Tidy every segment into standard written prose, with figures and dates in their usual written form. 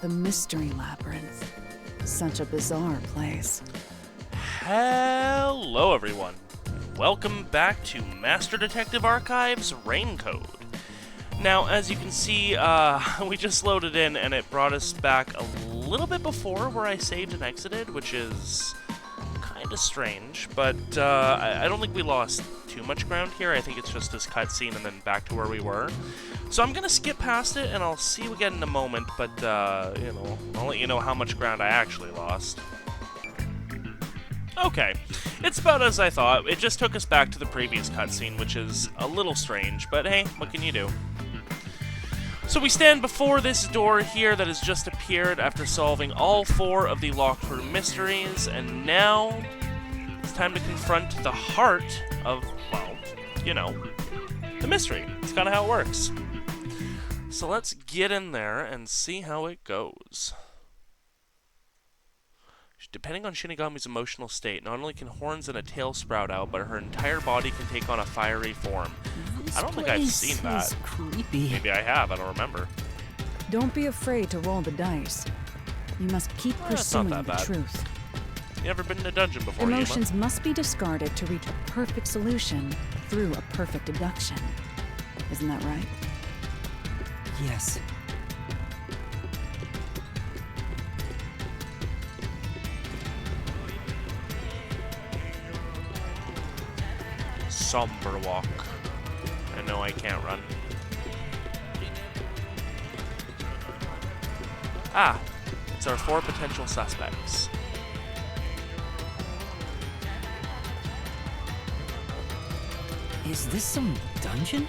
The Mystery Labyrinth. Such a bizarre place. Hello everyone. Welcome back to Master Detective Archive's Rain Code. Now, as you can see, we just loaded in and it brought us back a little bit before where I saved and exited, which is kind of strange, but I don't think we lost too much ground here. I think it's just this cutscene and then back to where we were. So I'm going to skip past it and I'll see you again in a moment, but, you know, I'll let you know how much ground I actually lost. Okay, it's about as I thought. It just took us back to the previous cutscene, which is a little strange, but hey, what can you do? So we stand before this door here that has just appeared after solving all 4 of the locked room mysteries, and now it's time to confront the heart of, well, you know, the mystery. It's kind of how it works. So let's get in there and see how it goes. Depending on Shinigami's emotional state, not only can horns and a tail sprout out, but her entire body can take on a fiery form. I don't think I've seen that. Creepy. Maybe I have, I don't remember. Don't be afraid to roll the dice. You must keep pursuing the truth. You ever been in a dungeon before, Emotions Yuma? must be discarded to reach a perfect solution through a perfect deduction. Isn't that right? Yes. Somber walk. I know I can't run. Ah, it's our 4 potential suspects. Is this some dungeon?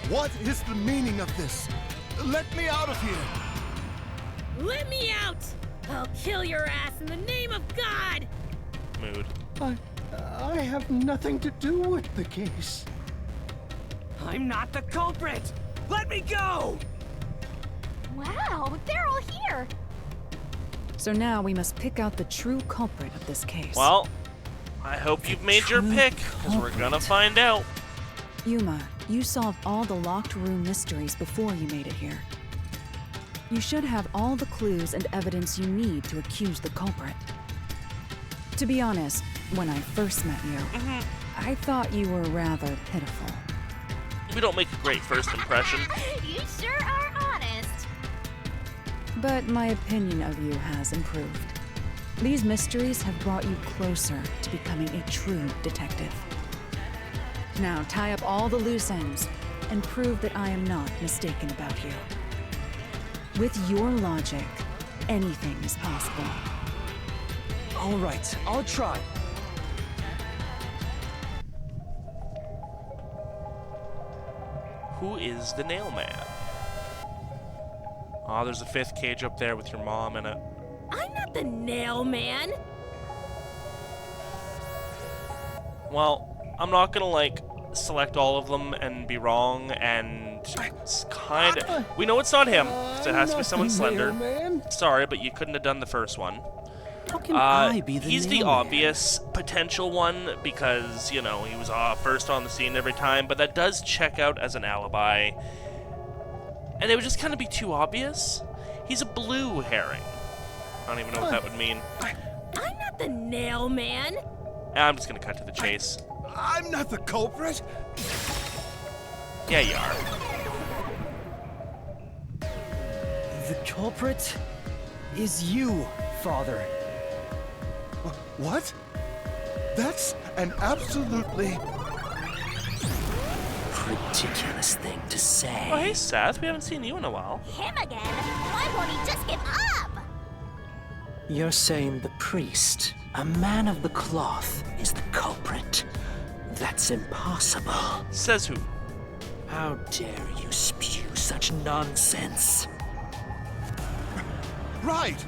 What is the meaning of this? Let me out of here! Let me out! I'll kill your ass in the name of God! Mood. I have nothing to do with the case. I'm not the culprit! Let me go! Wow, they're all here! So now we must pick out the true culprit of this case. Well, I hope you've made your pick, because we're gonna find out. Yuma, you solved all the locked room mysteries before you made it here. You should have all the clues and evidence you need to accuse the culprit. To be honest, when I first met you, I thought you were rather pitiful. We don't make a great first impression. You sure are honest. But my opinion of you has improved. These mysteries have brought you closer to becoming a true detective. Now tie up all the loose ends and prove that I am not mistaken about you. With your logic, anything is possible. All right, I'll try. Who is the nail man? Oh, there's a 5th cage up there with your mom in it. I'm not the nail man. Well, I'm not gonna, like, select all of them and be wrong, and it's kind of... We know it's not him, because it has to be someone slender. Sorry, but you couldn't have done the first one. How can I be the He's the nail man? obvious potential one, because, you know, he was first on the scene every time, but that does check out as an alibi. And it would just kind of be too obvious. He's a blue herring. I don't even know what that would mean. I'm not the nail man. I'm just gonna cut to the chase. I'm not the culprit! Yeah, you are. The culprit is you, Father. What? That's an absolutely... ridiculous thing to say. Oh, hey, Seth. We haven't seen you in a while. Him again? Why won't he just give up? You're saying the priest, a man of the cloth, is the culprit? That's impossible. Says who? How dare you spew such nonsense? Right!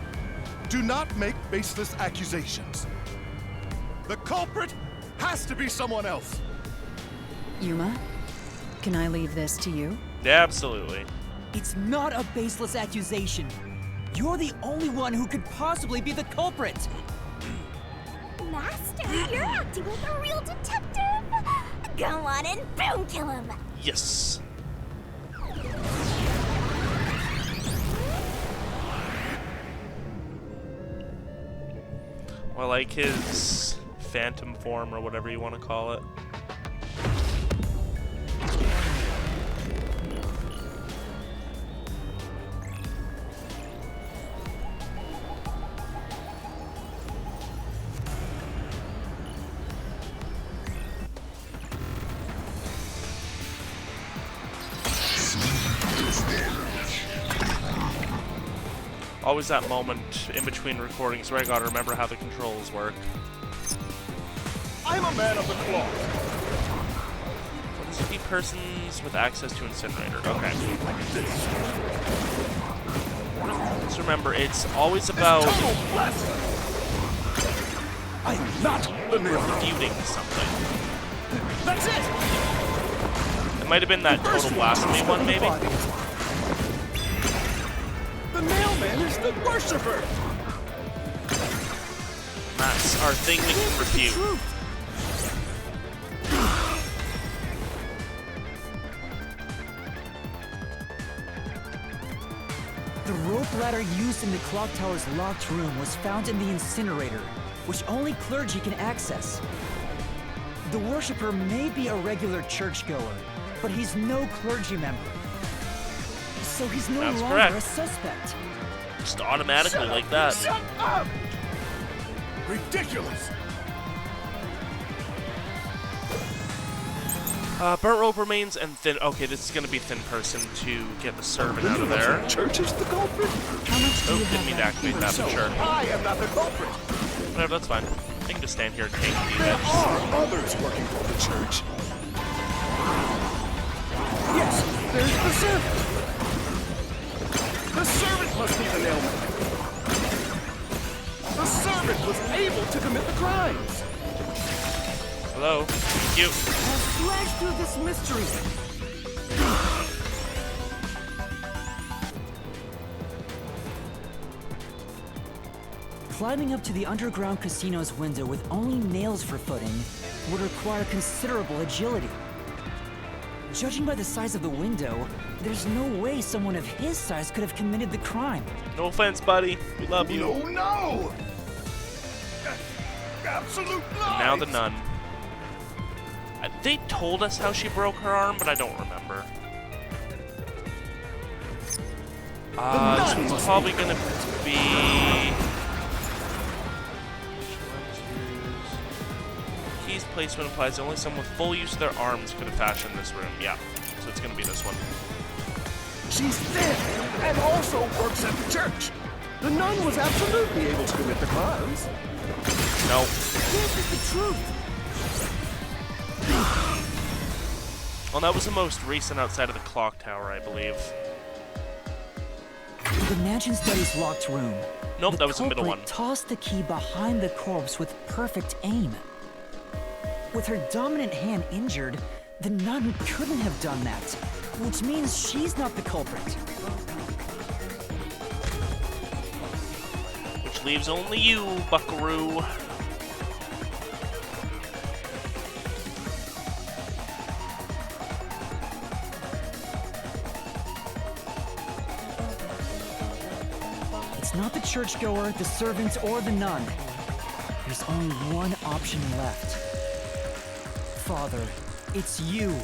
Do not make baseless accusations. The culprit has to be someone else. Yuma, can I leave this to you? Yeah, absolutely. It's not a baseless accusation. You're the only one who could possibly be the culprit. Master, you're acting like a real detective. Go on and boom kill him. Yes. Or like his phantom form or whatever you want to call it. Always that moment in between recordings where I gotta remember how the controls work. I'm a man of the cloth. What is it? Be persons with access to incinerator. Okay. Just remember, it's always about I'm not the nail. refuting something. That's it. It might have been that total blasphemy one, maybe. The mailman is the worshiper. That's our thing we can refute. The rope ladder used in the clock tower's locked room was found in the incinerator, which only clergy can access. The worshipper may be a regular churchgoer, but he's no clergy member. So he's no That's longer correct. a suspect. Just automatically like that. Shut up! Ridiculous. Burnt rope remains and thin. Okay, this is gonna be thin person to get the servant out of there. Church is the culprit. How much do Oh, you didn't have mean to left? activate that, but sure. I am not the culprit. Whatever, that's fine. I can just stand here and take the There edge. are others working for the church. Yes, there's the servant. The servant must be the nailman. The servant was able to commit the crimes. Hello. Thank you. I'll slash through this mystery. Climbing up to the underground casino's window with only nails for footing would require considerable agility. Judging by the size of the window, there's no way someone of his size could have committed the crime. No offense, buddy. We love you. No, no. Absolute lies. Now the nun. They told us how she broke her arm, but I don't remember. This one's probably gonna be... Keys placement implies only someone with full use of their arms could have fashioned this room. Yeah, so it's gonna be this one. She's thin and also works at the church. The nun was absolutely able to commit the crimes. No. This is the truth. Well, that was the most recent outside of the clock tower, I believe. The mansion study's locked room. Nope, that was the middle culprit one. Tossed the key behind the corpse with perfect aim. With her dominant hand injured, the nun couldn't have done that, which means she's not the culprit. Which leaves only you, buckaroo. It's not the churchgoer, the servant, or the nun. There's only one option left. Father, it's you.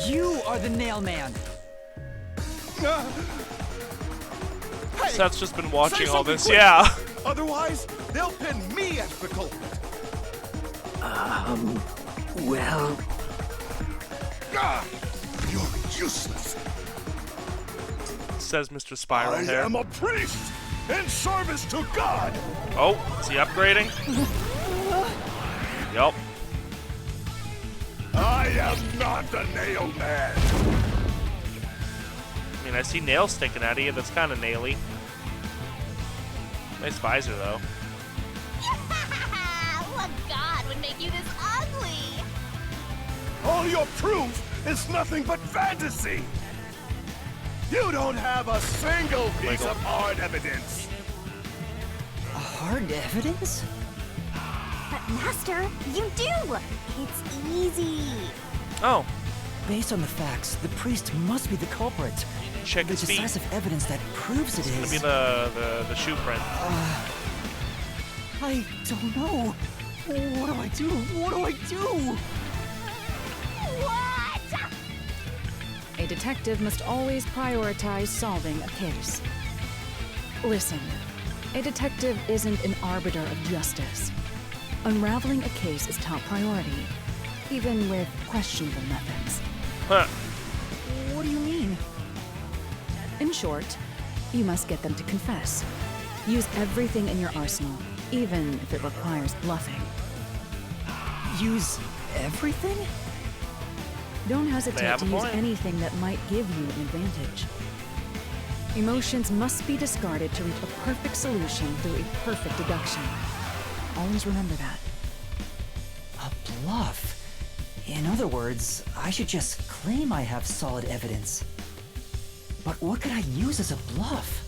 You are the nailman. Hey, Seth's just been watching say all something this, quick. yeah. Otherwise, they'll pin me as the culprit. Well, Ah, you're useless. Says Mr. Spiral I here. am a priest in service to God. Oh, is he upgrading? Yup. I am not the nail man. I mean, I see nails sticking out of you. That's kind of naily. Nice visor, though. What god would make you this ugly? All your proof is nothing but fantasy. You don't have a single piece of hard evidence. Hard evidence? But Master, you do! It's easy. Oh, Based on the facts, the priest must be the culprit. check The his feet. decisive evidence that proves it It's gonna is. be the shoe print. I don't know. What do I do? What do I do? What? A detective must always prioritize solving a case. Listen, a detective isn't an arbiter of justice. Unraveling a case is top priority, even with questionable methods. Huh. What do you mean? In short, you must get them to confess. Use everything in your arsenal, even if it requires bluffing. Use everything? Don't They hesitate have to a use point. anything that might give you an advantage. Emotions must be discarded to reach a perfect solution through a perfect deduction. Always remember that. A bluff? In other words, I should just claim I have solid evidence. But what could I use as a bluff?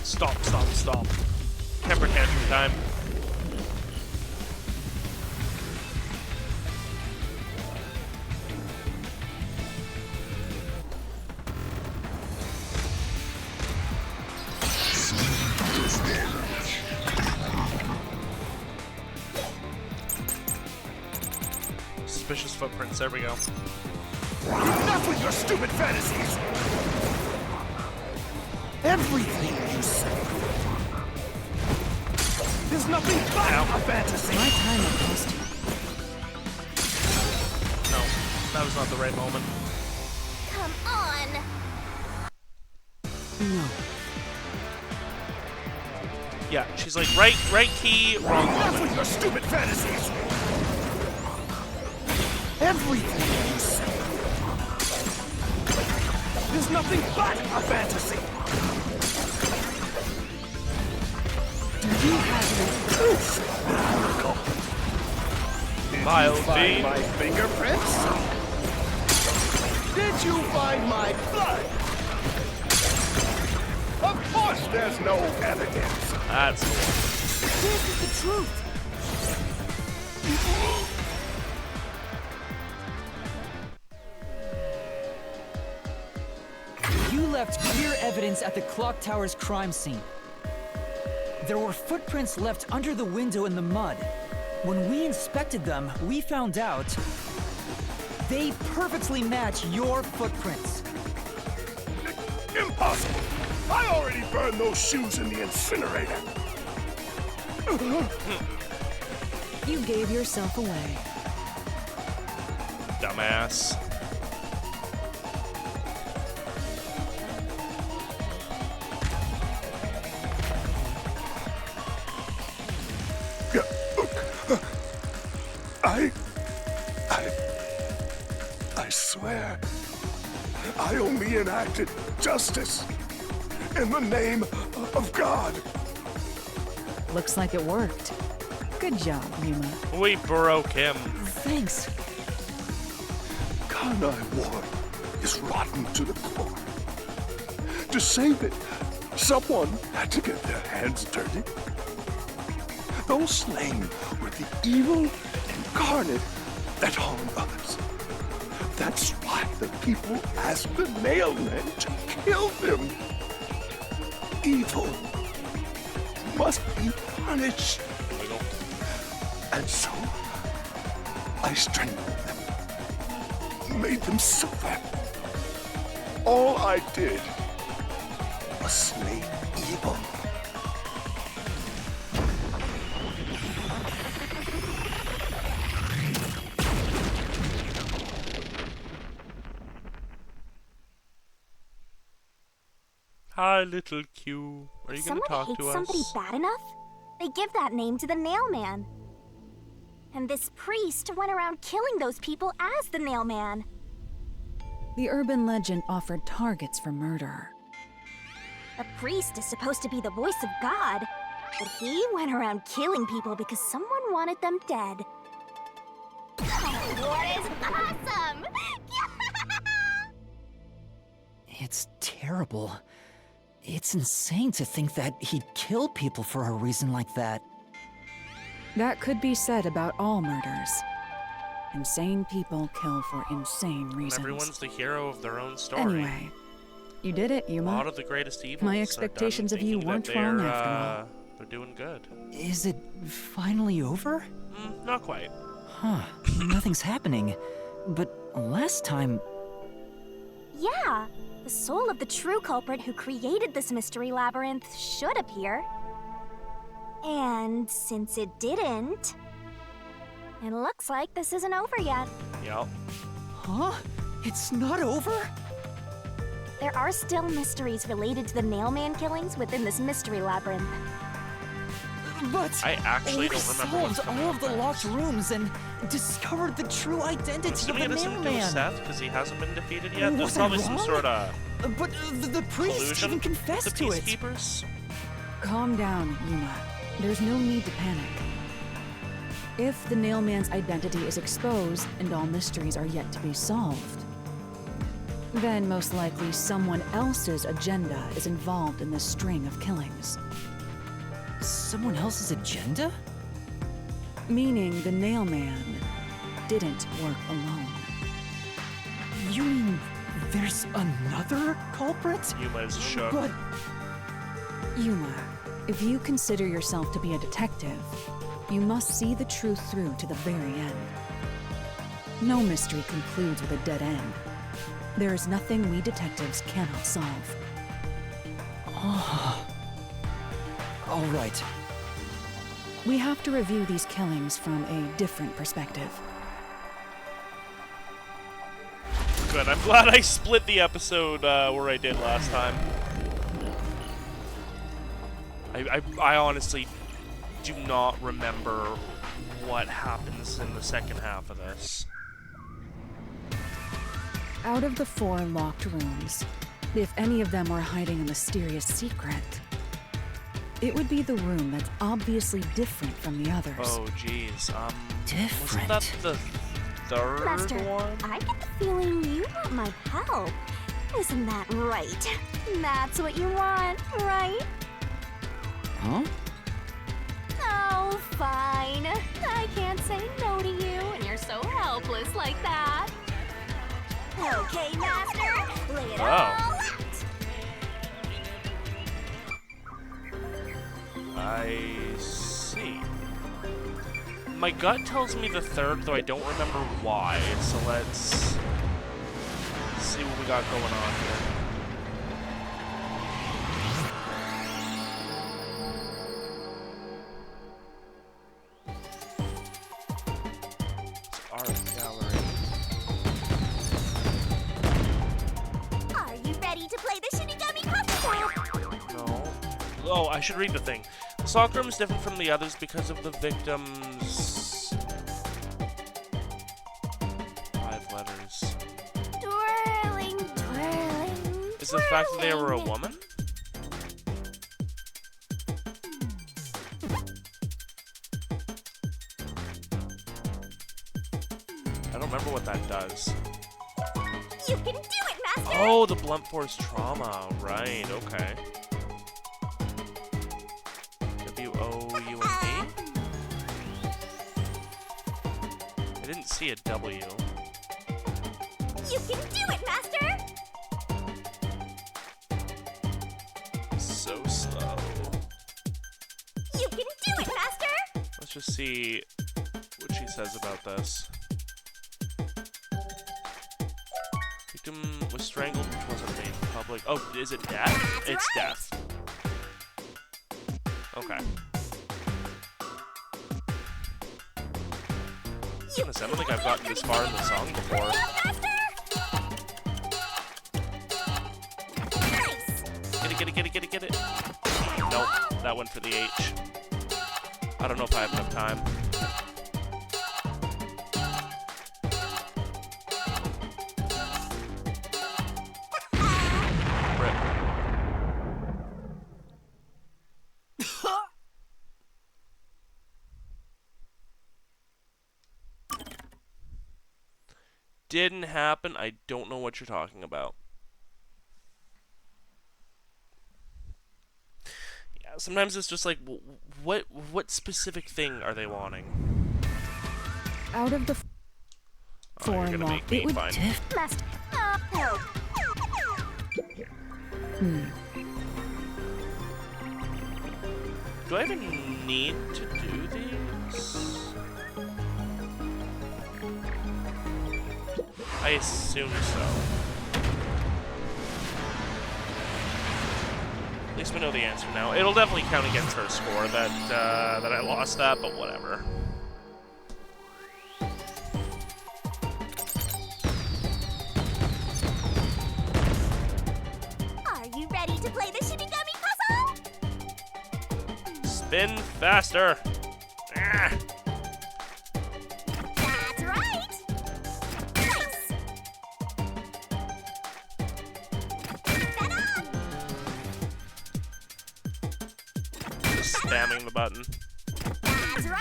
Stop, stop, stop. Temper tantrum time. Suspicious footprints, there we go. Enough with your stupid fantasies! Everything you say. There's nothing but Ow. a fantasy! My time will cost you. No, that was not the right moment. Come on! No. Yeah, she's like, right key, wrong Enough moment. with your stupid fantasies! Everything you say. There's nothing but a fantasy! Do you have any proof? Did Vile you find fiend. my fingerprints? Did you find my blood? Of course there's no evidence. That's cool. This is the truth! You left clear evidence at the clock tower's crime scene. There were footprints left under the window in the mud. When we inspected them, we found out they perfectly match your footprints. Impossible! I already burned those shoes in the incinerator. You gave yourself away. Dumbass. I swear, I only enacted justice in the name of God. Looks like it worked. Good job, Yuma. We broke him. Thanks. Carnai Ward is rotten to the core. To save it, someone had to get their hands dirty. Those slain were the evil incarnate that harmed others. That's why the people asked the nailmen to kill them. Evil must be punished. And so, I strangled them, made them suffer. All I did was slay evil. Hi, little Q. Are you gonna Someone talk hates to us? somebody bad enough, they give that name to the Nailman. And this priest went around killing those people as the Nailman. The urban legend offered targets for murder. A priest is supposed to be the voice of God, but he went around killing people because someone wanted them dead. What is awesome? It's terrible. It's insane to think that he'd kill people for a reason like that. That could be said about all murders. Insane people kill for insane reasons. Everyone's the hero of their own story. Anyway, You did it, A Yuma. lot of the greatest evils My are expectations done of you thinking weren't that wrong they're, after all. They're doing good. Is it finally over? Not quite. Huh, nothing's happening. But last time... Yeah, the soul of the true culprit who created this mystery labyrinth should appear. And since it didn't, it looks like this isn't over yet. Yep. Huh? It's not over? There are still mysteries related to the Nailman killings within this mystery labyrinth. But I actually we don't remember what's solved coming all up of the next. locked rooms and discovered the true identity of Assuming the it doesn't do with Nailman. Seth because he hasn't been defeated yet. There's Was I probably some wrong? sort of But the priest collusion. even confessed The to it. Peacekeepers. Calm down, Yuma. There's no need to panic. If the Nailman's identity is exposed and all mysteries are yet to be solved, then most likely someone else's agenda is involved in this string of killings. Someone else's agenda? Meaning the Nailman didn't work alone. You mean there's another culprit? Yuma is shook. But Yuma, if you consider yourself to be a detective, you must see the truth through to the very end. No mystery concludes with a dead end. There is nothing we detectives cannot solve. all right. We have to review these killings from a different perspective. Good. I'm glad I split the episode where I did last time. I honestly do not remember what happens in the second half of this. Out of the 4 locked rooms, if any of them were hiding a mysterious secret, it would be the room that's obviously different from the others. Oh, jeez. Different. Wasn't that the third Master, one? I get the feeling you want my help. Isn't that right? That's what you want, right? Huh? Oh, fine. I can't say no to you, and you're so helpless like that. Okay, Master, lay it all out. I see. My gut tells me the third, though I don't remember why. So let's see what we got going on here. Art gallery. Are you ready to play the Shinigami puzzle? No. Oh, I should read the thing. The sock room is different from the others because of the victims' 5 letters. Twirling, twirling. Is it the fact that they were a woman? I don't remember what that does. You can do it, Master! Oh, the blunt force trauma. Right, okay. W-O-U-N-D? I didn't see a W. You can do it, Master! So slow. You can do it, Master! Let's just see what she says about this. Victim was strangled, which wasn't made public. Oh, is it death? It's death. Okay. Honestly, I don't think I've gotten this far in the song before. Get it. Nope, that went for the H. I don't know if I have enough time. Didn't happen. I don't know what you're talking about. Yeah, sometimes it's just like, what specific thing are they wanting? Out of the Oh, 4 you're gonna make locked, me it would fine. Master, help. Do I even need to do these? I assume so. At least we know the answer now. It'll definitely count against her score that I lost that, but whatever. Are you ready to play the Shinigami puzzle? Spin faster! Ah. That's right! Nice! Keep that up! Just spamming the button. That's right!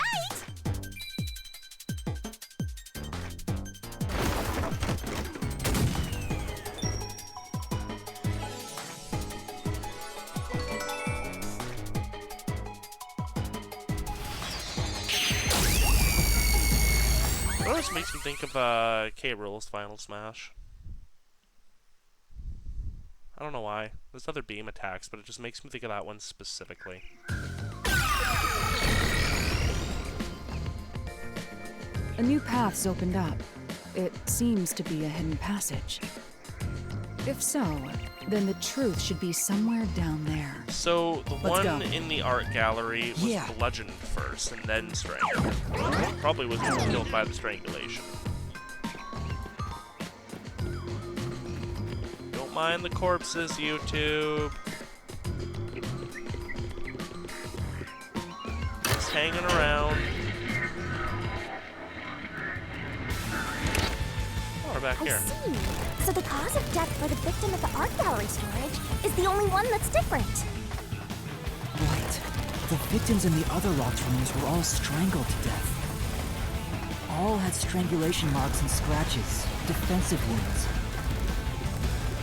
It always makes me think of K. Rool's Final Smash. I don't know why. There's other beam attacks, but it just makes me think of that one specifically. A new path's opened up. It seems to be a hidden passage. If so, then the truth should be somewhere down there. So, the Let's one go. in the art gallery was bludgeoned first, and then strangled. Probably was killed by the strangulation. Don't mind the corpses, YouTube. Just hanging around. Oh, we're back I here. see. So the cause of death for the victim at the art gallery storage is the only one that's different. Right. The victims in the other locked rooms were all strangled to death. All had strangulation marks and scratches, defensive wounds.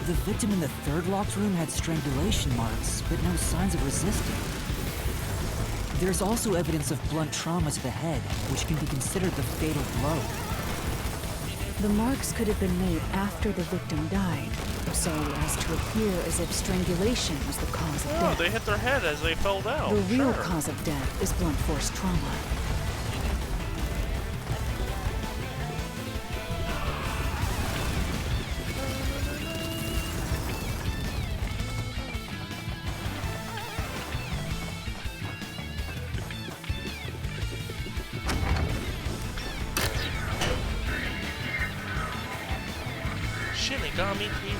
The victim in the third locked room had strangulation marks, but no signs of resisting. There's also evidence of blunt trauma to the head, which can be considered the fatal blow. The marks could have been made after the victim died, so as to appear as if strangulation was the cause of Oh, death. they hit their head as they fell down. The real Sure. cause of death is blunt force trauma. Shinigami TV.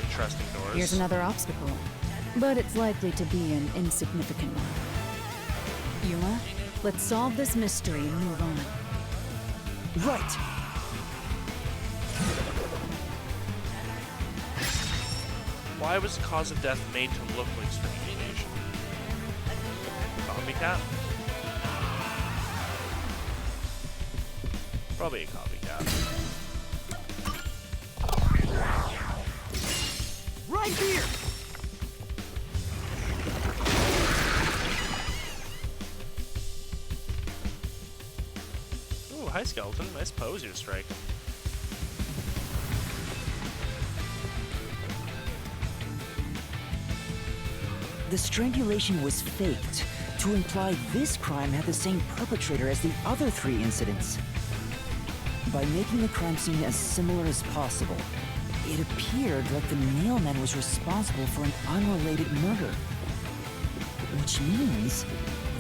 Interesting doors. Here's another obstacle, but it's likely to be an insignificant one. Yuma, let's solve this mystery and move on. Right! Why was the cause of death made to look like strangulation? Copycat? Probably a copycat. Right here! Ooh, hi skeleton. Nice pose you're striking. The strangulation was faked to imply this crime had the same perpetrator as the other 3 incidents. By making the crime scene as similar as possible, it appeared like the mailman was responsible for an unrelated murder. Which means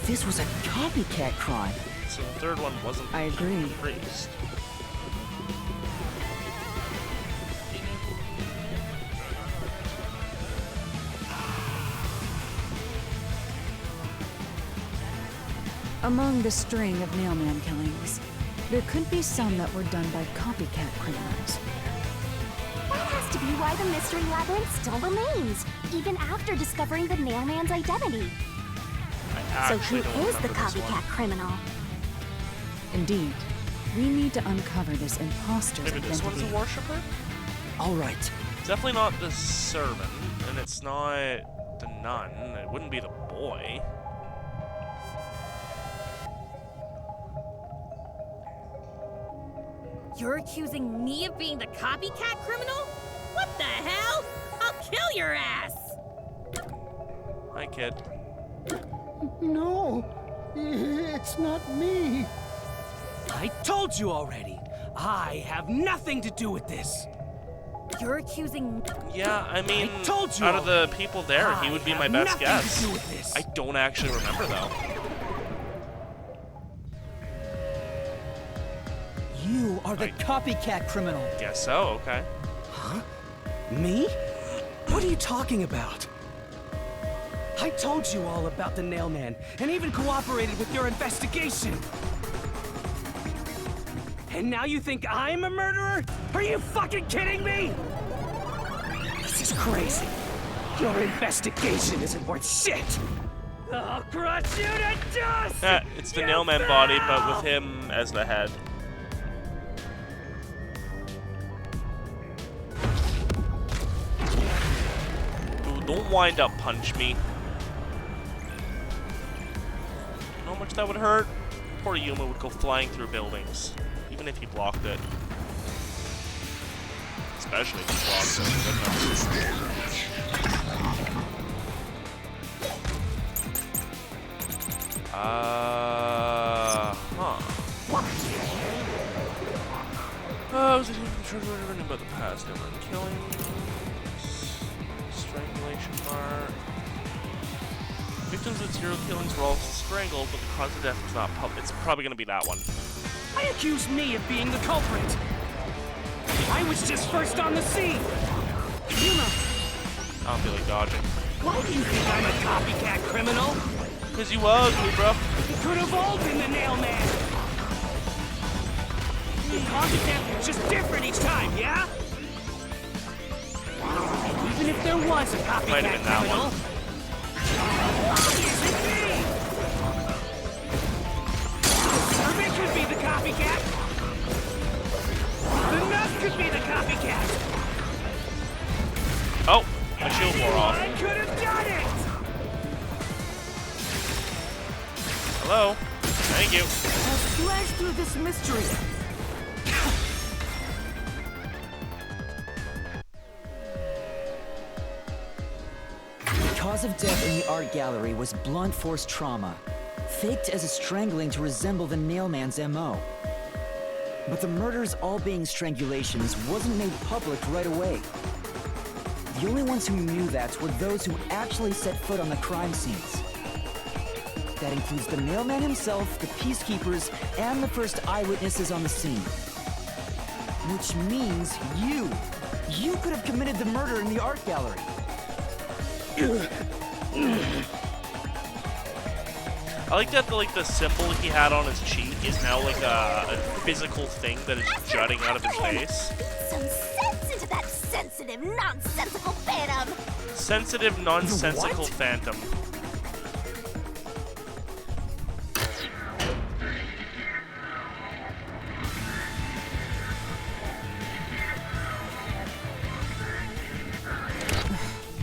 this was a copycat crime. So the third one wasn't I agree. the priest. Among the string of mailman killings, there could be some that were done by copycat criminals. That has to be why the mystery labyrinth still remains, even after discovering the mailman's identity. I So actually who don't is the remember this one. copycat criminal? Indeed, we need to uncover this imposter's Maybe this one's identity. a worshipper? Alright, Definitely not the servant, and it's not the nun. It wouldn't be the boy. You're accusing me of being the copycat criminal? What the hell? I'll kill your ass! Hi, kid. No, it's not me. I told you already. I have nothing to do with this. You're accusing... Yeah, I mean, I told you out of the people there, he would be my best nothing guess. to do with this. I don't actually remember, though. You are the copycat criminal. Guess so, okay. Me? What are you talking about? I told you all about the Nailman, and even cooperated with your investigation. And now you think I'm a murderer? Are you fucking kidding me? This is crazy. Your investigation isn't worth shit. I'll crush you to dust! It's the Nailman body, but with him as the head. Dude, don't wind up punch me. You know how much that would hurt? Poor Yuma would go flying through buildings, even if he blocked it. Especially if he blocked it. I was learning about the past, never killings, strangulation mark. Victims of serial killings were all strangled, but the cause of death was not public. It's probably going to be that one. They accused me of being the culprit. I was just first on the scene. Yuma, I don't feel like dodging. why do you think I'm a copycat criminal? Because you ugly, bro. He could have all been the Nailman. The copycat was just different each time, yeah? And even if there was a Might have copycat been that criminal, one. why is it me? Irving could be the copycat. The nut could be the copycat. Oh, my shield wore off. I could have done it. Hello. Thank you. I'll slash through this mystery. The cause of death in the art gallery was blunt force trauma, faked as a strangling to resemble the Nailman's MO. But the murders all being strangulations wasn't made public right away. The only ones who knew that were those who actually set foot on the crime scenes. That includes the Nailman himself, the Peacekeepers, and the first eyewitnesses on the scene. Which means you could have committed the murder in the art gallery. I like that the symbol he had on his cheek is now like a physical thing that is jutting out of his face. Beat some sense into that sensitive, nonsensical phantom! Sensitive, nonsensical phantom.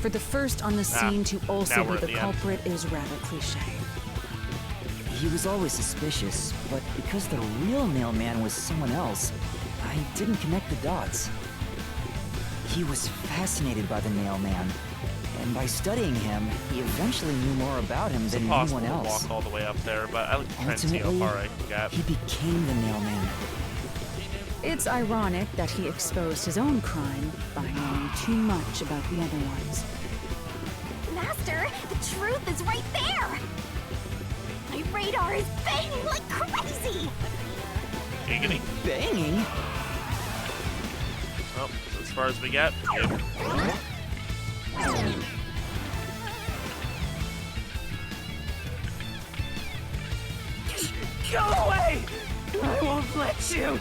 For the first on the scene to also now be we're at the the end. culprit is rather cliche. He was always suspicious, but because the real Nailman was someone else, I didn't connect the dots. He was fascinated by the Nailman, and by studying him, he eventually knew more about him than Possible anyone to else. walk all the way up there, but I like to try and see how Ultimately, far I can get. he became the Nailman. It's ironic that he exposed his own crime by knowing too much about the other ones. Master, the truth is right there! My radar is banging like crazy! Giggity. Banging? Well, as far as we get. Yep. Go away! I won't let you!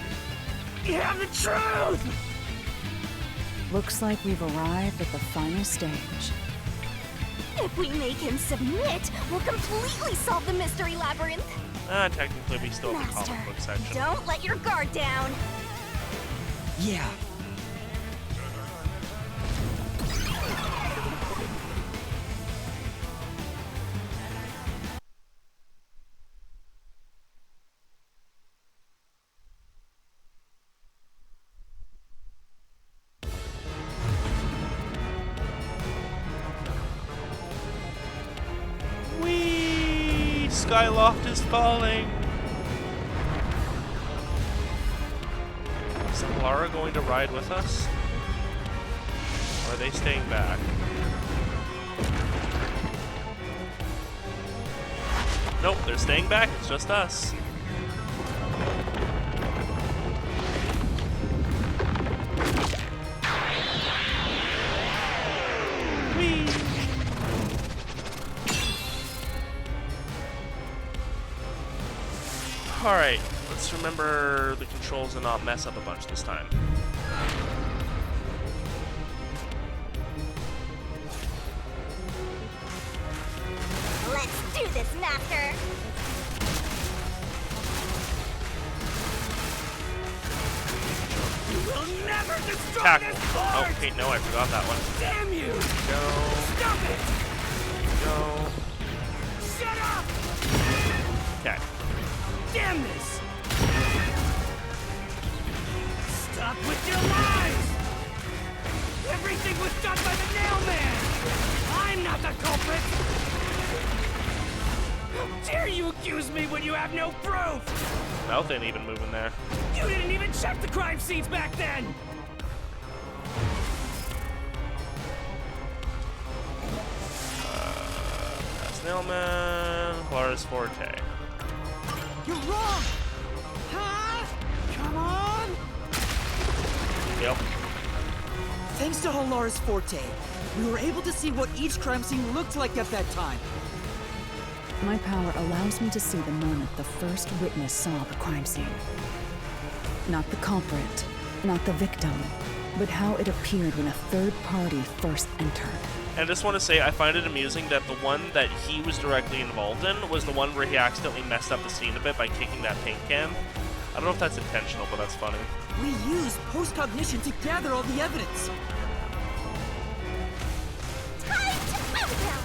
You have the truth! Looks like we've arrived at the final stage. If we make him submit, we'll completely solve the mystery labyrinth! Technically, we still have the Master, comic book section. don't let your guard down! Yeah. Skyloft is falling. Is Lara going to ride with us? Or are they staying back? Nope, they're staying back. It's just us. Whee! Alright, let's remember the controls and not mess up a bunch this time. Let's do this, Master! You will never destroy Tackle. this Oh, fort! okay, no, I forgot that one. Damn you! Go, Stop it! go. Shut up! Okay. Damn this! Stop with your lies! Everything was done by the Nailman! I'm not the culprit! How dare you accuse me when you have no proof? Mouth ain't even moving there. You didn't even check the crime scenes back then! Snailman, Lara's Forte. You're wrong! Huh? Come on! Yep. Thanks to Halara's Forte, we were able to see what each crime scene looked like at that time. My power allows me to see the moment the first witness saw the crime scene. Not the culprit, not the victim, but how it appeared when a third party first entered. And I just want to say, I find it amusing that the one that he was directly involved in was the one where he accidentally messed up the scene a bit by kicking that paint can. I don't know if that's intentional, but that's funny. We used post-cognition to gather all the evidence. Time to overthrow!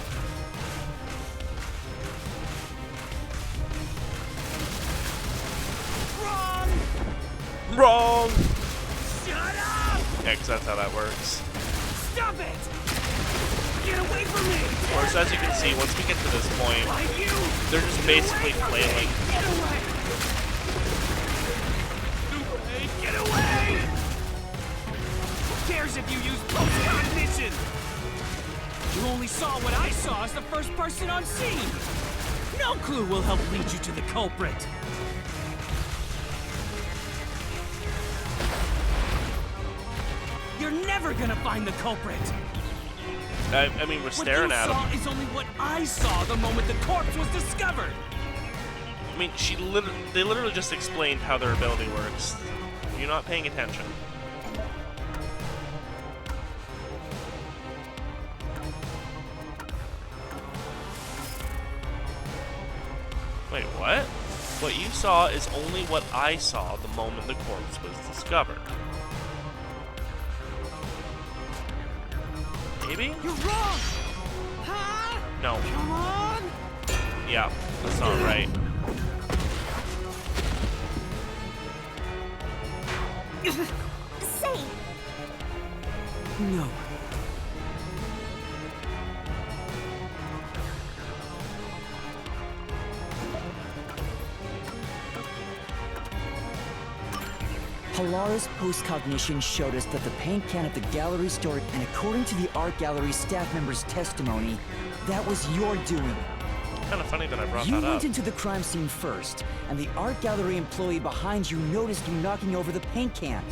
Wrong! Shut up! Yeah, because that's how that works. Stop it! Get away from me! Of course, as you can see, once we get to this point, Why you? they're just basically flailing. Get away! Get away! Who cares if you use post-cognition? You only saw what I saw as the first person on scene. No clue will help lead you to the culprit. You're never gonna find the culprit. I mean, we're staring at him. What you saw is only what I saw the moment the corpse was discovered. I mean, they literally just explained how their ability works. You're not paying attention. Wait, what? What you saw is only what I saw the moment the corpse was discovered. Maybe? You're wrong! Huh? No. Come on! Yeah, that's not right. Say, No. Halara's post-cognition showed us that the paint can at the gallery store, and according to the art gallery staff member's testimony, that was your doing. Kind of funny that I brought You that up. went into the crime scene first, and the art gallery employee behind you noticed you knocking over the paint can.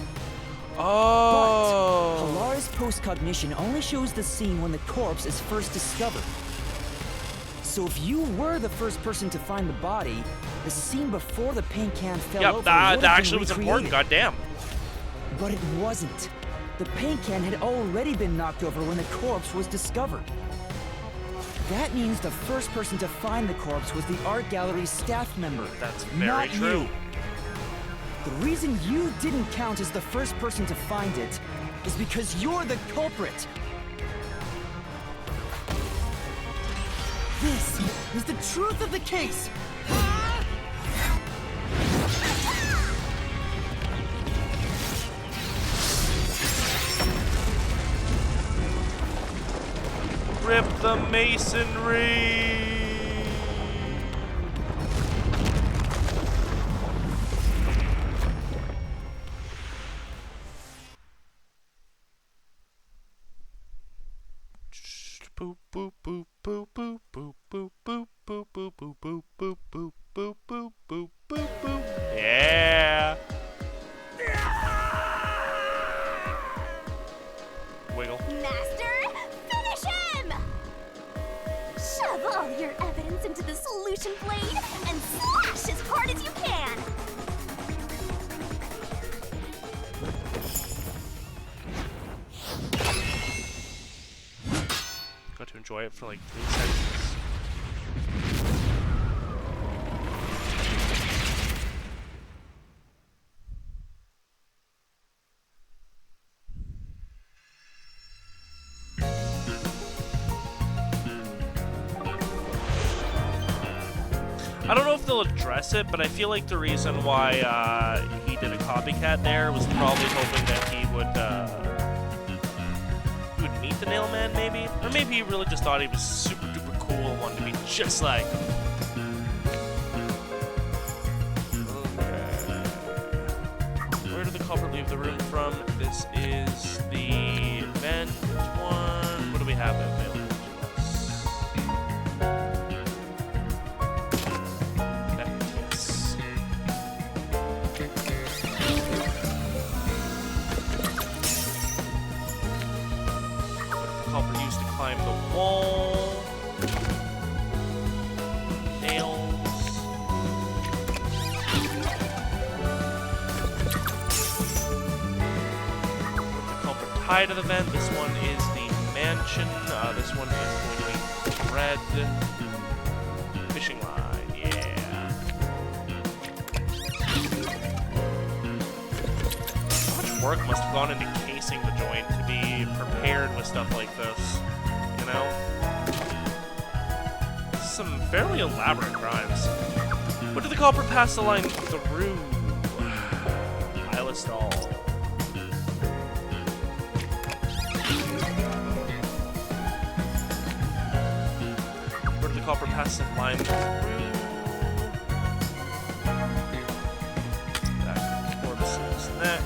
Oh. But Halara's post-cognition only shows the scene when the corpse is first discovered. So if you were the first person to find the body, the scene before the paint can fell over Yep, that would have actually been was important. recreated. Goddamn. But it wasn't. The paint can had already been knocked over when the corpse was discovered. That means the first person to find the corpse was the art gallery staff member. That's very not true. You. The reason you didn't count as the first person to find it is because you're the culprit. This is the truth of the case. Rip the masonry! Boop boop boop boop boop boop boop boop boop boop boop boop boop boop boop boop boop boop boop. Yeah. Wiggle. Master, finish him! Shove all your evidence into the solution blade and slash as hard as you can! Got to enjoy it for like 3 seconds. I don't know if they'll address it, but I feel like the reason why he did a copycat there was probably hoping that he would meet the Nailman, maybe? Or maybe he really just thought he was super duper cool and wanted to be just like him. Okay. Where did the culprit leave the room from? This is the vent one. What do we have available to us? Yes. Culprit used to climb the wall. Nails. The culprit tied to the vent. This one is the mansion. This one is going to be red. Fishing line. Yeah. How much work must have gone into casing the joint to be prepared with stuff like this, you know? Some fairly elaborate crimes. But did the culprit pass the line through? Isla stall. Where did the culprit pass the line through? That corpse's neck.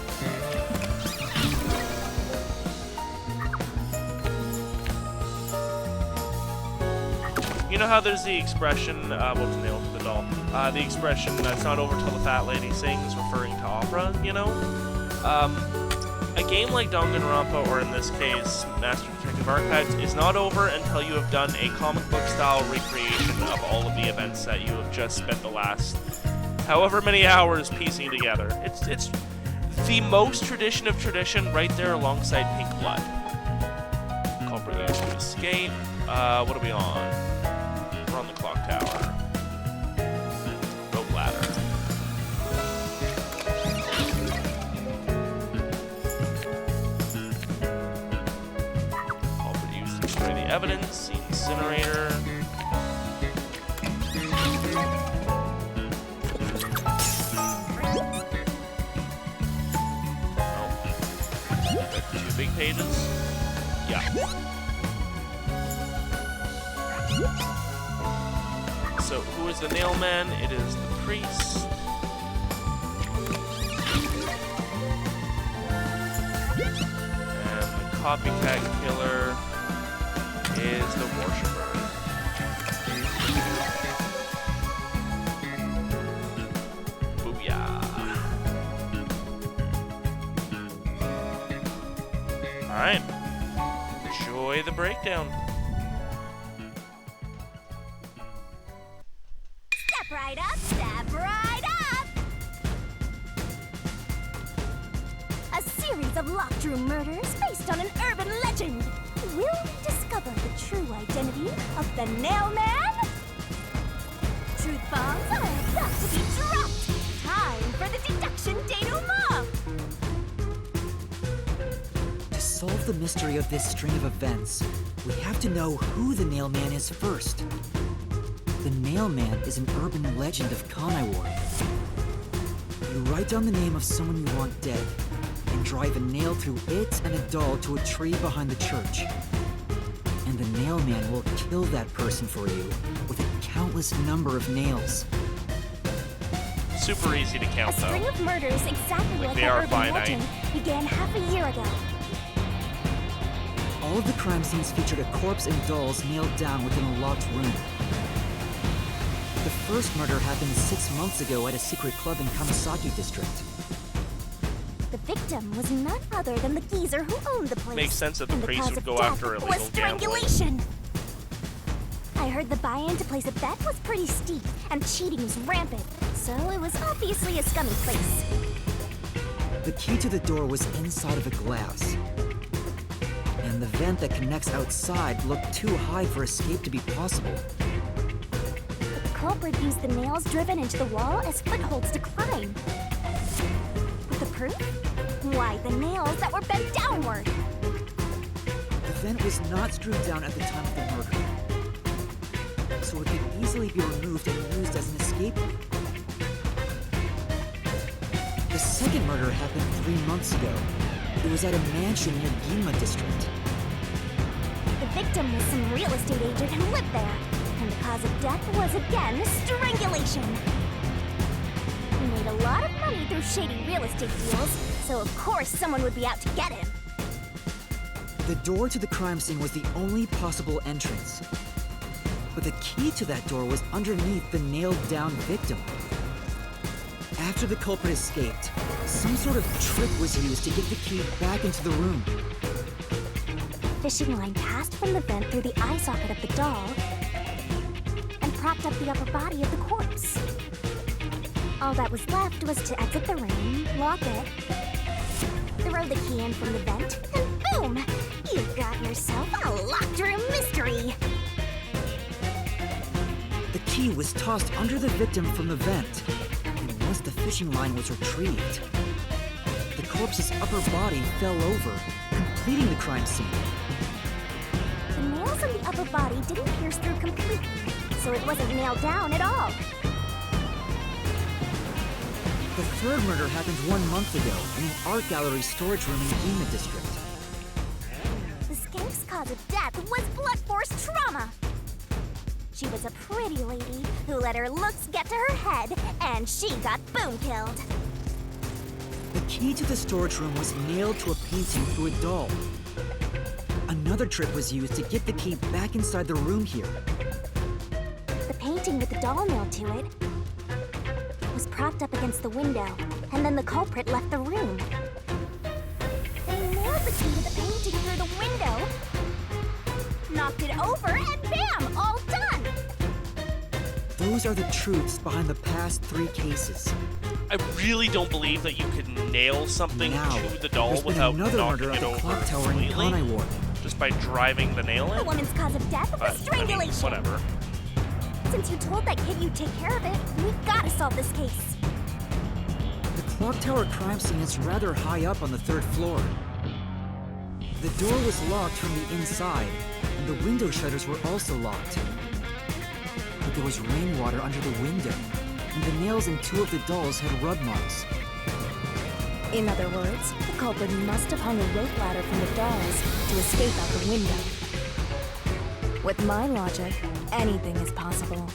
You know how there's the expression, well, to nail to the doll, the expression, it's not over till the fat lady sings, referring to opera, you know? A game like Danganronpa, or in this case, Master Detective Archives, is not over until you have done a comic book style recreation of all of the events that you have just spent the last however many hours piecing together. It's the most tradition of tradition right there alongside Pink Blood. Culprit used to escape. What are we on? We're on the clock tower. Rope ladder. Culprit used to destroy the evidence. The incinerator. Oh. Got 2 big pages. Yeah. So, who is the Nailman? It is the priest. And the copycat killer is the worshiper. Booyah. Alright. Enjoy the breakdown. Step right up, step right up! A series of locked room murders based on an urban legend. Will we discover the true identity of the Nailman? Truth bombs are about to be dropped! Time for the deduction denouement! To solve the mystery of this string of events, we have to know who the Nailman is first. The Nailman is an urban legend of Kanaiwar. You write down the name of someone you want dead, and drive a nail through it and a doll to a tree behind the church. And the Nailman will kill that person for you with a countless number of nails. Super easy to count, A though. string of murders exactly like they the are urban finite. legend began half a year ago. All of the crime scenes featured a corpse and dolls nailed down within a locked room. The first murder happened 6 months ago at a secret club in Kamasaki District. The victim was none other than the geezer who owned the place. Makes sense that the And priest cause would of go death after was illegal gambling. strangulation. I heard the buy-in to place a bet was pretty steep, and cheating was rampant, so it was obviously a scummy place. The key to the door was inside of a glass. And the vent that connects outside looked too high for escape to be possible. But the culprit used the nails driven into the wall as footholds to climb. With the proof? Why, the nails that were bent downward. The vent was not screwed down at the time of the murder, so it could easily be removed and used as an escape route. The second murder happened 3 months ago. It was at a mansion in the Ginma district. The victim was some real estate agent who lived there, and the cause of death was again strangulation. He made a lot of money through shady real estate deals, so of course someone would be out to get him. The door to the crime scene was the only possible entrance. But the key to that door was underneath the nailed-down victim. After the culprit escaped, some sort of trick was used to get the key back into the room. Fishing line passed from the vent through the eye socket of the doll and propped up the upper body of the corpse. All that was left was to exit the room, lock it, throw the key in from the vent, and boom! You've got yourself a locked room mystery! The key was tossed under the victim from the vent, and once the fishing line was retrieved, the corpse's upper body fell over, completing the crime scene. The nails on the upper body didn't pierce through completely, so it wasn't nailed down at all. The third murder happened 1 month ago in an art gallery storage room in Ginma district. The skank's cause of death was blunt force trauma. She was a pretty lady who let her looks get to her head, and she got boom killed. The key to the storage room was nailed to a painting through a doll. Another trick was used to get the key back inside the room here. The painting with the doll nailed to it was propped up against the window, and then the culprit left the room. They nailed the key to the painting through the window, knocked it over, and bam! All done! Those are the truths behind the past 3 cases. I really don't believe that you could nail something Now, to the doll there's been without another knocking murder it at the over clock tower in completely, Kanai Ward. just by driving the nail The in. woman's cause of death But, was I mean, strangulation. whatever. Since you told that kid you'd take care of it, we've gotta solve this case. The clock tower crime scene is rather high up on the 3rd floor. The door was locked from the inside, and the window shutters were also locked. But there was rainwater under the window, and the nails in 2 of the dolls had rub marks. In other words, the culprit must have hung a rope ladder from the dolls to escape out the window. With my logic, anything is possible.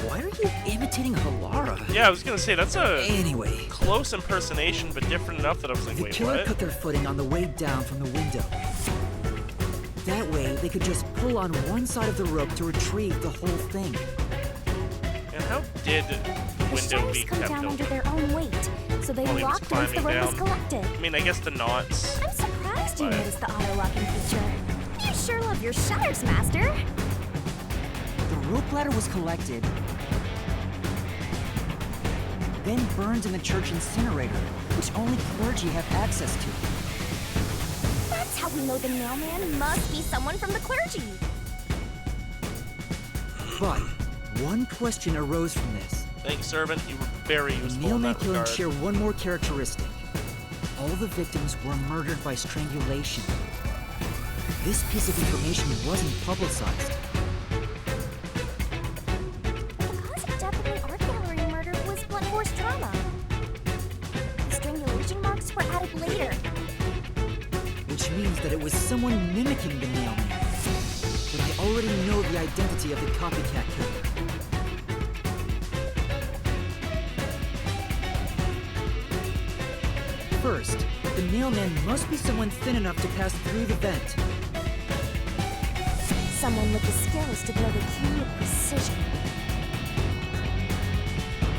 Why are you imitating Halara? Yeah, I was gonna say, that's a Anyway, close impersonation, but different enough that I was like, the wait, killer what? cut their footing on the way down from the window. That way, they could just pull on one side of the rope to retrieve the whole thing. And how did the The window shutters be come kept down under open? their own weight, so they While he was locked once the climbing rope was down. collected. I mean, I guess the knots. I'm surprised you But- noticed the auto-locking feature. You sure love your shutters, Master. The rope ladder was collected, then burned in the church incinerator, which only clergy have access to. That's how we know the mailman must be someone from the clergy. But one question arose from this. Thanks, servant. You were very The useful in mailman that killings regard. share one more characteristic. All the victims were murdered by strangulation. This piece of information wasn't publicized. The cause of death in the art gallery murder was blunt force trauma. The strangulation marks were added later. Which means that it was someone mimicking the mailman. But I already know the identity of the copycat killer. First, the mailman must be someone thin enough to pass through the vent. Someone with the skills to build a key with precision.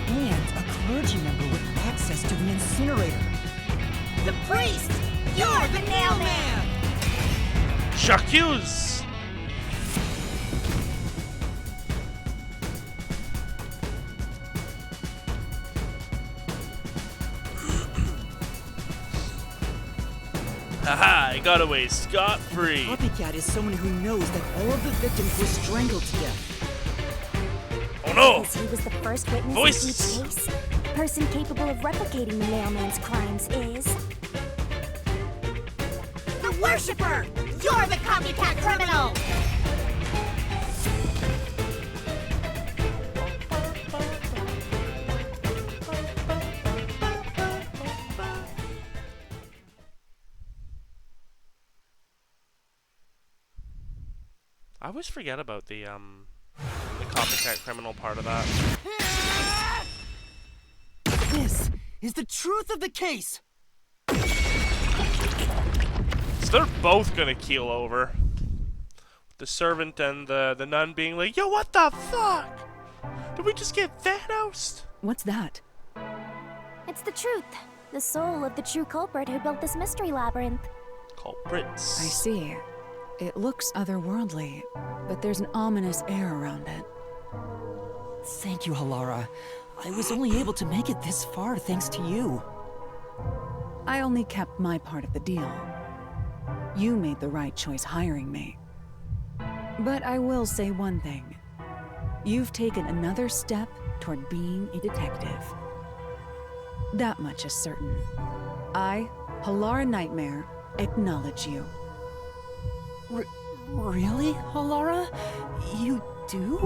And a clergy member with access to the incinerator. The priest! You're the mailman! J'accuse! Haha, I got away scot-free. Copycat is someone who knows that all of the victims were strangled to death. Oh no! Because he was the first witness Voices. in each case. The person capable of replicating the mailman's crimes is... The worshipper! You're the copycat criminal! I always forget about the copycat criminal part of that. This is the truth of the case! So they're both gonna keel over. The servant and the nun being like, yo, what the fuck? Did we just get Thanos? What's that? It's the truth. The soul of the true culprit who built this mystery labyrinth. Culprits. I see. It looks otherworldly, but there's an ominous air around it. Thank you, Halara. I was only able to make it this far thanks to you. I only kept my part of the deal. You made the right choice hiring me. But I will say one thing. You've taken another step toward being a detective. That much is certain. I, Halara Nightmare, acknowledge you. Really, Halara? You do?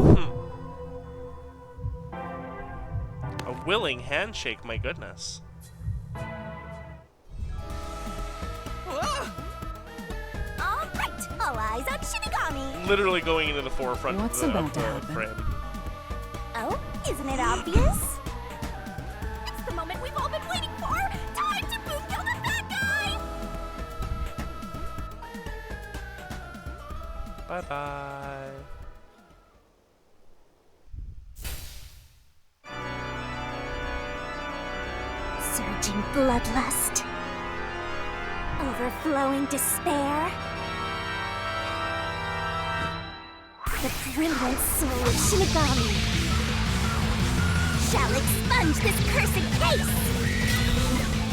A willing handshake, my goodness. All right, all eyes on Shinigami. Literally going into the forefront What's of the, about to of happen? the frame. Oh, isn't it obvious? It's the moment we've all been waiting for. Time to boom kill the bad guy. Bye-bye. Surging bloodlust. Overflowing despair. The brilliant soul of Shinigami shall expunge this cursed case.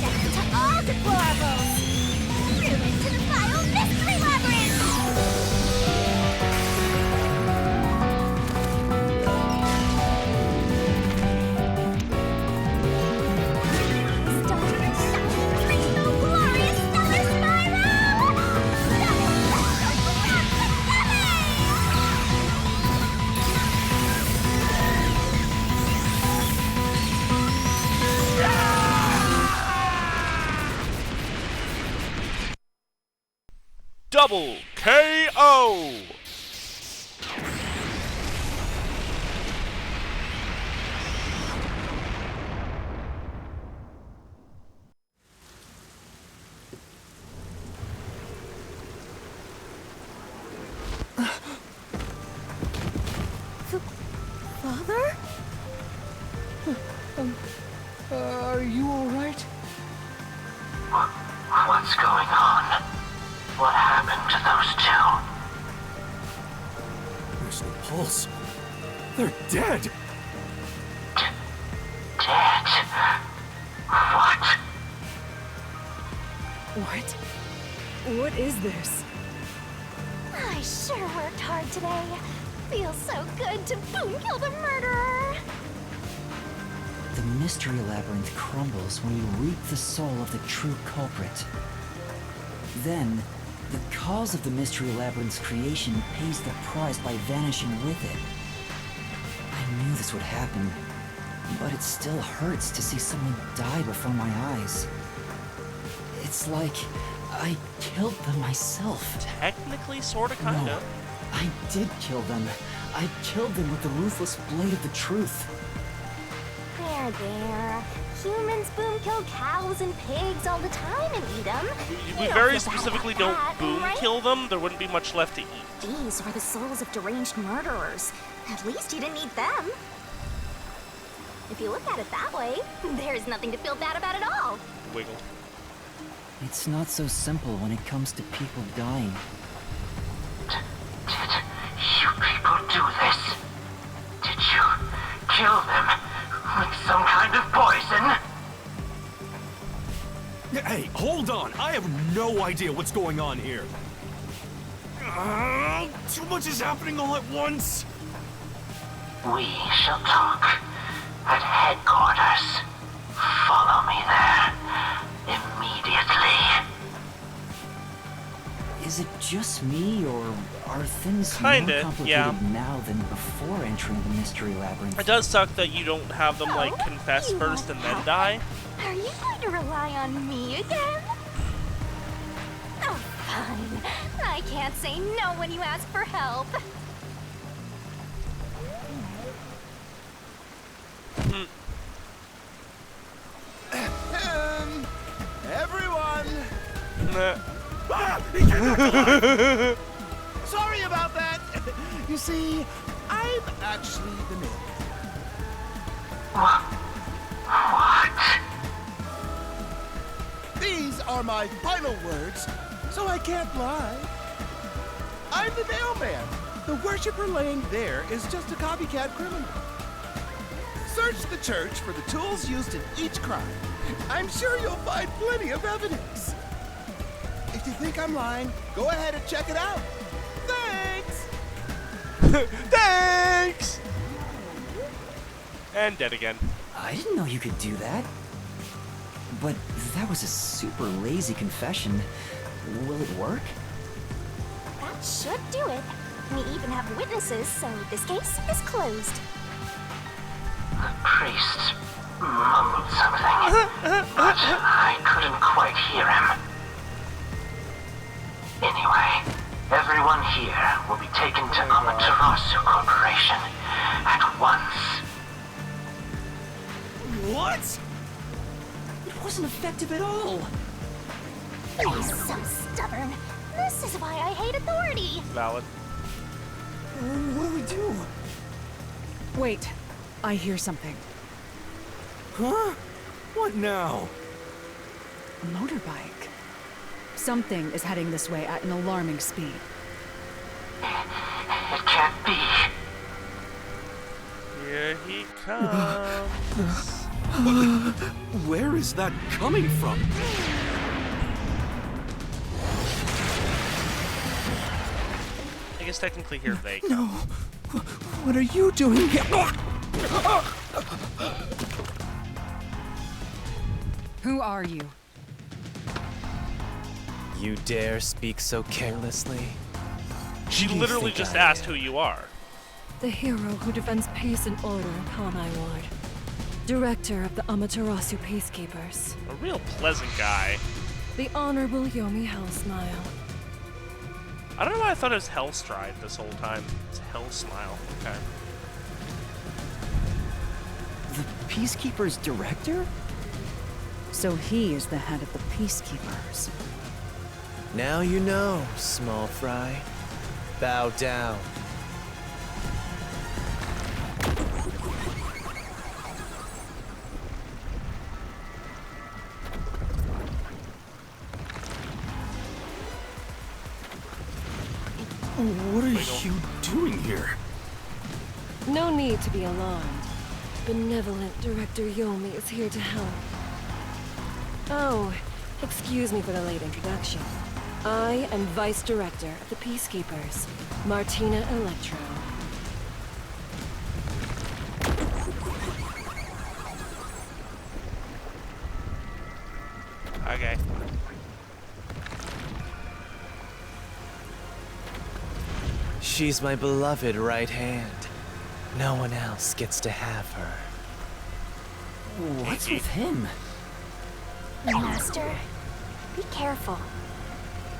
Death to all deplorables. Ruin to the vile mystery labyrinth. Double KO! Father? Are you all right? What's going on? What happened to those two? There's no pulse. They're dead. Dead? What? What is this? I sure worked hard today. Feels so good to boom kill the murderer. The mystery labyrinth crumbles when you reap the soul of the true culprit. Then, the cause of the mystery labyrinth's creation pays the price by vanishing with it. I knew this would happen, but it still hurts to see someone die before my eyes. It's like I killed them myself. Technically, sorta, kinda. No, I did kill them. I killed them with the ruthless blade of the truth. There. Humans boom kill cows and pigs all the time and eat them. We very specifically don't boom kill them. There wouldn't be much left to eat. These were the souls of deranged murderers. At least he didn't eat them. If you look at it that way, there's nothing to feel bad about at all. Wiggle. It's not so simple when it comes to people dying. Did you people do this? Did you kill them with some kind of poison? Hey, hold on! I have no idea what's going on here. Too much is happening all at once. We shall talk at headquarters. Follow me there immediately. Is it just me, or are things Kinda, more complicated yeah. now than before entering the mystery labyrinth? It does suck that you don't have them, like, confess first and then die. Are you going to rely on me again? Oh, fine. I can't say no when you ask for help. Everyone! Sorry about that! You see, I'm actually the mailman. What? These are my final words, so I can't lie. I'm the mailman. The worshiper laying there is just a copycat criminal. Search the church for the tools used in each crime. I'm sure you'll find plenty of evidence. If you think I'm lying, go ahead and check it out. Thanks! Thanks! And dead again. I didn't know you could do that. But that was a super lazy confession. Will it work? That should do it. We even have witnesses, so this case is closed. The priest mumbled something, but I couldn't quite hear him. Anyway, everyone here will be taken to Amaterasu Corporation at once. What? It wasn't effective at all. He's so stubborn. This is why I hate authority. Valid. What do we do? Wait, I hear something. Huh? What now? A motorbike. Something is heading this way at an alarming speed. It can't be. Here he comes. Where is that coming from? I guess technically here they come. No. What are you doing here? Who are you? You dare speak so carelessly? She Who do you literally think just I asked am? who you are. The hero who defends peace and order in Palmai Ward. Director of the Amaterasu Peacekeepers. A real pleasant guy. The Honorable Yomi Hellsmile. I don't know why I thought it was Hellstride this whole time. It's Hellsmile. Okay. The Peacekeepers director? So he is the head of the Peacekeepers. Now you know, small fry. Bow down. What are you doing here? No need to be alarmed. Benevolent Director Yomi is here to help. Oh, excuse me for the late introduction. I am Vice Director of the Peacekeepers, Martina Electro. Okay. She's my beloved right hand. No one else gets to have her. What's with him? Master, be careful.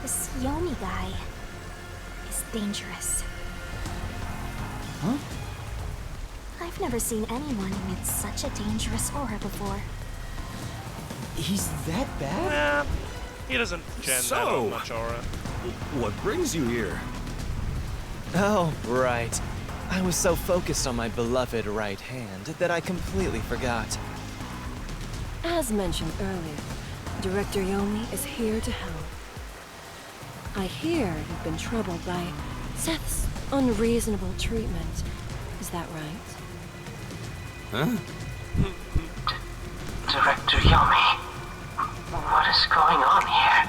This Yomi guy is dangerous. Huh? I've never seen anyone emit such a dangerous aura before. He's that bad? Yeah, he doesn't gen that on much aura. What brings you here? Oh, right. I was so focused on my beloved right hand that I completely forgot. As mentioned earlier, Director Yomi is here to help. I hear you've been troubled by Seth's unreasonable treatment. Is that right? Huh? Director Yomi, what is going on here?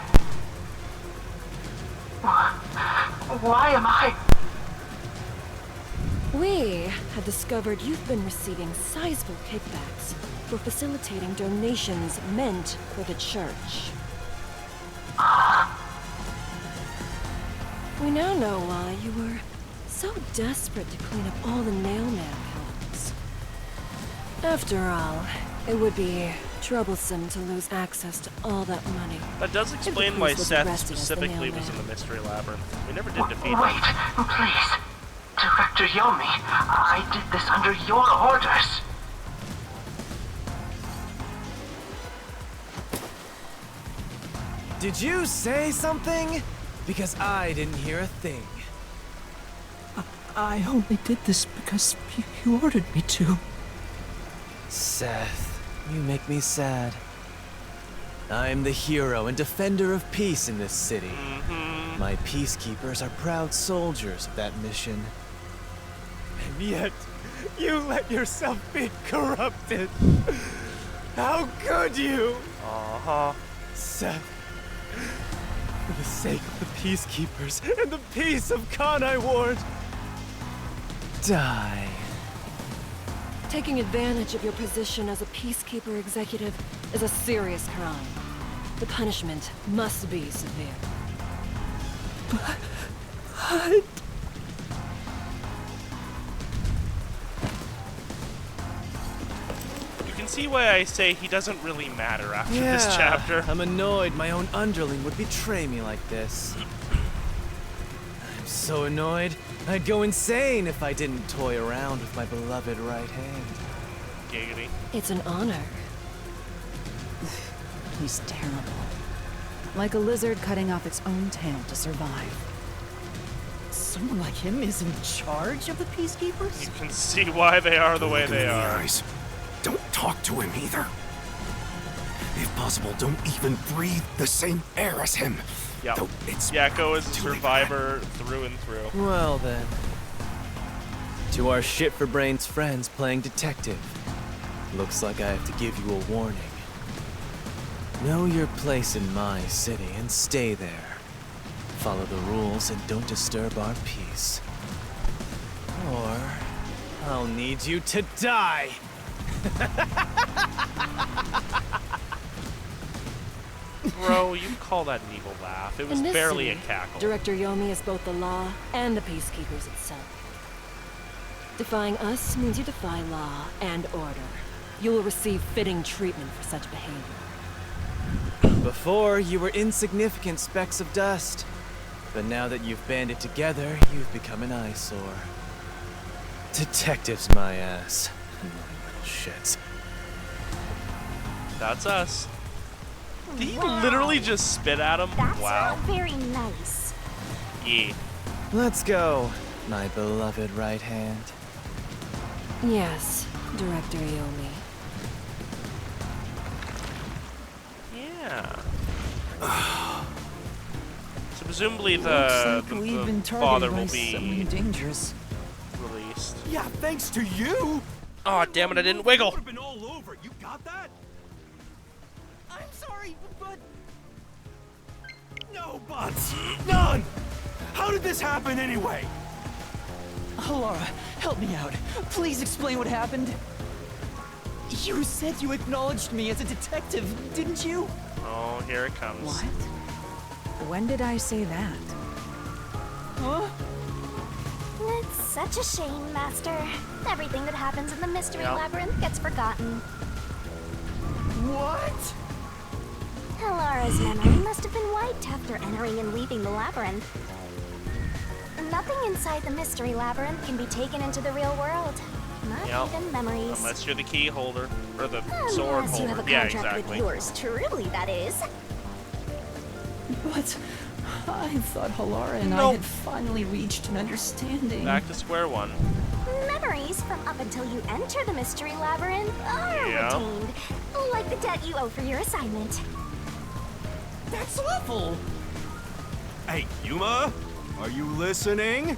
Why am I... We have discovered you've been receiving sizable kickbacks for facilitating donations meant for the church. We now know why you were so desperate to clean up all the nailman killings. After all, it would be troublesome to lose access to all that money. That does explain why Seth specifically was in the Mystery Labyrinth. We never did defeat him. Wait, please. Director Yomi, I did this under your orders. Did you say something? Because I didn't hear a thing. I only did this because you ordered me to. Seth, you make me sad. I'm the hero and defender of peace in this city. My peacekeepers are proud soldiers of that mission. And yet, you let yourself be corrupted. How could you? Seth, for the sake of the peacekeepers and the peace of Kanai Ward, die. Taking advantage of your position as a Peacekeeper executive is a serious crime. The punishment must be severe. But... You can see why I say he doesn't really matter after this chapter. I'm annoyed my own underling would betray me like this. I'm so annoyed, I'd go insane if I didn't toy around with my beloved right hand. Giggity. It's an honor. He's terrible. Like a lizard cutting off its own tail to survive. Someone like him is in charge of the Peacekeepers? You can see why they are the way they are. Eyes. Don't talk to him either. If possible, don't even breathe the same air as him. Yep. Though it's Yakko is a survivor through and through. Well then. To our shit-for-brains friends playing detective. Looks like I have to give you a warning. Know your place in my city and stay there. Follow the rules and don't disturb our peace. Or I'll need you to die! Bro, you call that an evil laugh. It was In this barely city, a cackle. Director Yomi is both the law and the Peacekeepers itself. Defying us means you defy law and order. You will receive fitting treatment for such behavior. Before, you were insignificant specks of dust. But now that you've banded together, you've become an eyesore. Detectives, my ass. Annoying little shits. That's us. Did he literally just spit at him? That's Wow. not very nice. Yeah. Let's go, my beloved right hand. Yes, Director Yomi. Yeah. So presumably Looks the like we've been father targeted will by someone be dangerous. released. Yeah, thanks to you. Oh damn it! I didn't wiggle. Would have been all over. You got that? I'm sorry, but... No buts. None. How did this happen anyway? Laura, help me out. Please explain what happened. You said you acknowledged me as a detective, didn't you? Oh, here it comes. What? When did I say that? Huh? It's such a shame, Master. Everything that happens in the Mystery Yep. Labyrinth gets forgotten. What? Halara's memory must have been wiped after entering and leaving the labyrinth. Nothing inside the Mystery Labyrinth can be taken into the real world. Not Yep. even memories. Unless you're the key holder. Or the sword Unless you have holder. a Yeah, contract with exactly. yours truly, that is. But I thought Halara and I Nope. had finally reached an understanding. Back to square one. Memories from up until you enter the mystery labyrinth are Yeah. retained, like the debt you owe for your assignment. That's awful! Hey, Yuma, are you listening?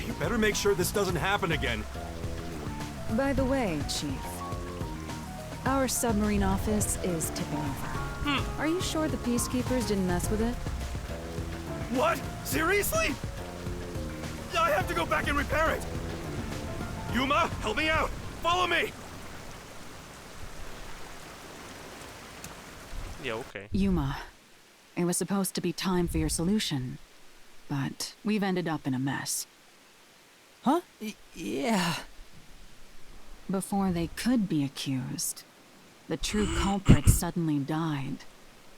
You better make sure this doesn't happen again. By the way, Chief, our submarine office is tipping over. Are you sure the Peacekeepers didn't mess with it? What? Seriously? I have to go back and repair it. Yuma, help me out. Follow me. Yeah, okay. Yuma, it was supposed to be time for your solution, but we've ended up in a mess. Huh? Yeah. Before they could be accused, the true culprit suddenly died.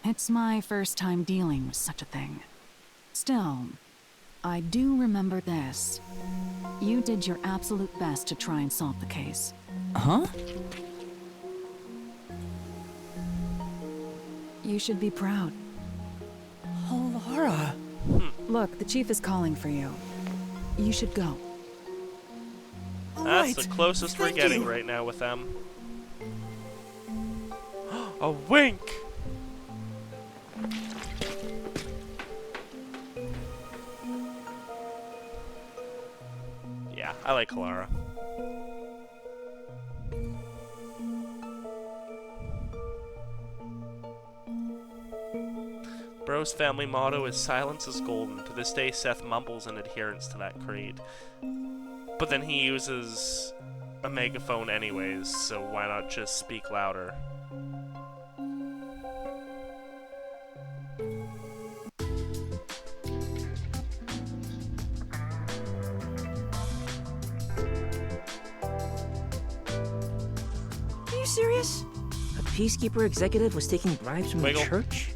It's my first time dealing with such a thing. Still, I do remember this. You did your absolute best to try and solve the case. Huh? You should be proud. Halara. Look, the chief is calling for you. You should go. That's the closest we're getting right now with them. A wink! Yeah, I like Clara. Bro's family motto is silence is golden. To this day, Seth mumbles in adherence to that creed. But then he uses a megaphone anyways, so why not just speak louder? Are you serious? A Peacekeeper executive was taking bribes from Wiggle. the church?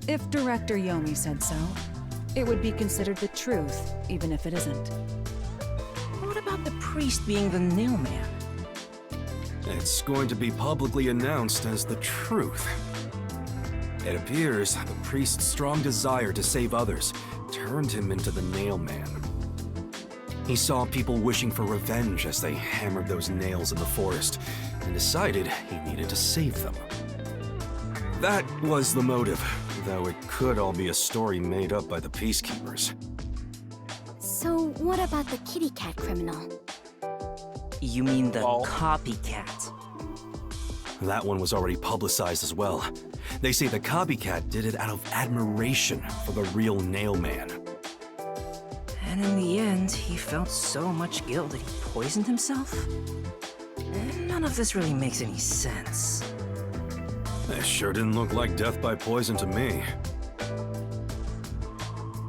If Director Yomi said so, it would be considered the truth, even if it isn't. What about the priest being the nail man? It's going to be publicly announced as the truth. It appears the priest's strong desire to save others turned him into the nail man. He saw people wishing for revenge as they hammered those nails in the forest and decided he needed to save them. That was the motive, though it could all be a story made up by the Peacekeepers. So what about the kitty cat criminal? You mean the copycat? That one was already publicized as well. They say the copycat did it out of admiration for the real nail man. And in the end, he felt so much guilt that he poisoned himself? None of this really makes any sense. It sure didn't look like death by poison to me.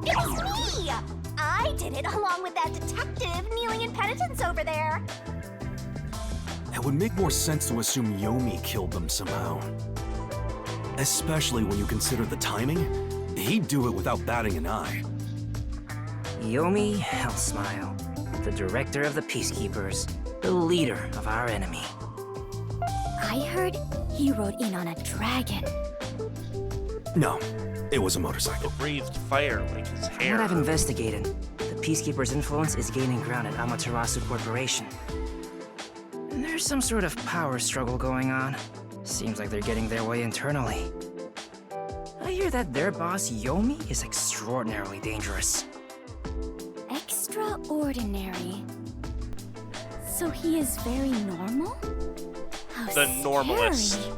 It was me! I did it along with that detective kneeling in penitence over there. It would make more sense to assume Yomi killed them somehow. Especially when you consider the timing. He'd do it without batting an eye. Yomi Hellsmile, the director of the Peacekeepers, the leader of our enemy. I heard he rode in on a dragon. No, it was a motorcycle. It breathed fire like his From hair. what I've investigated, the Peacekeepers' influence is gaining ground at Amaterasu Corporation. And there's some sort of power struggle going on. Seems like they're getting their way internally. I hear that their boss, Yomi, is extraordinarily dangerous. Extraordinary. So he is very normal? How The normalist. scary.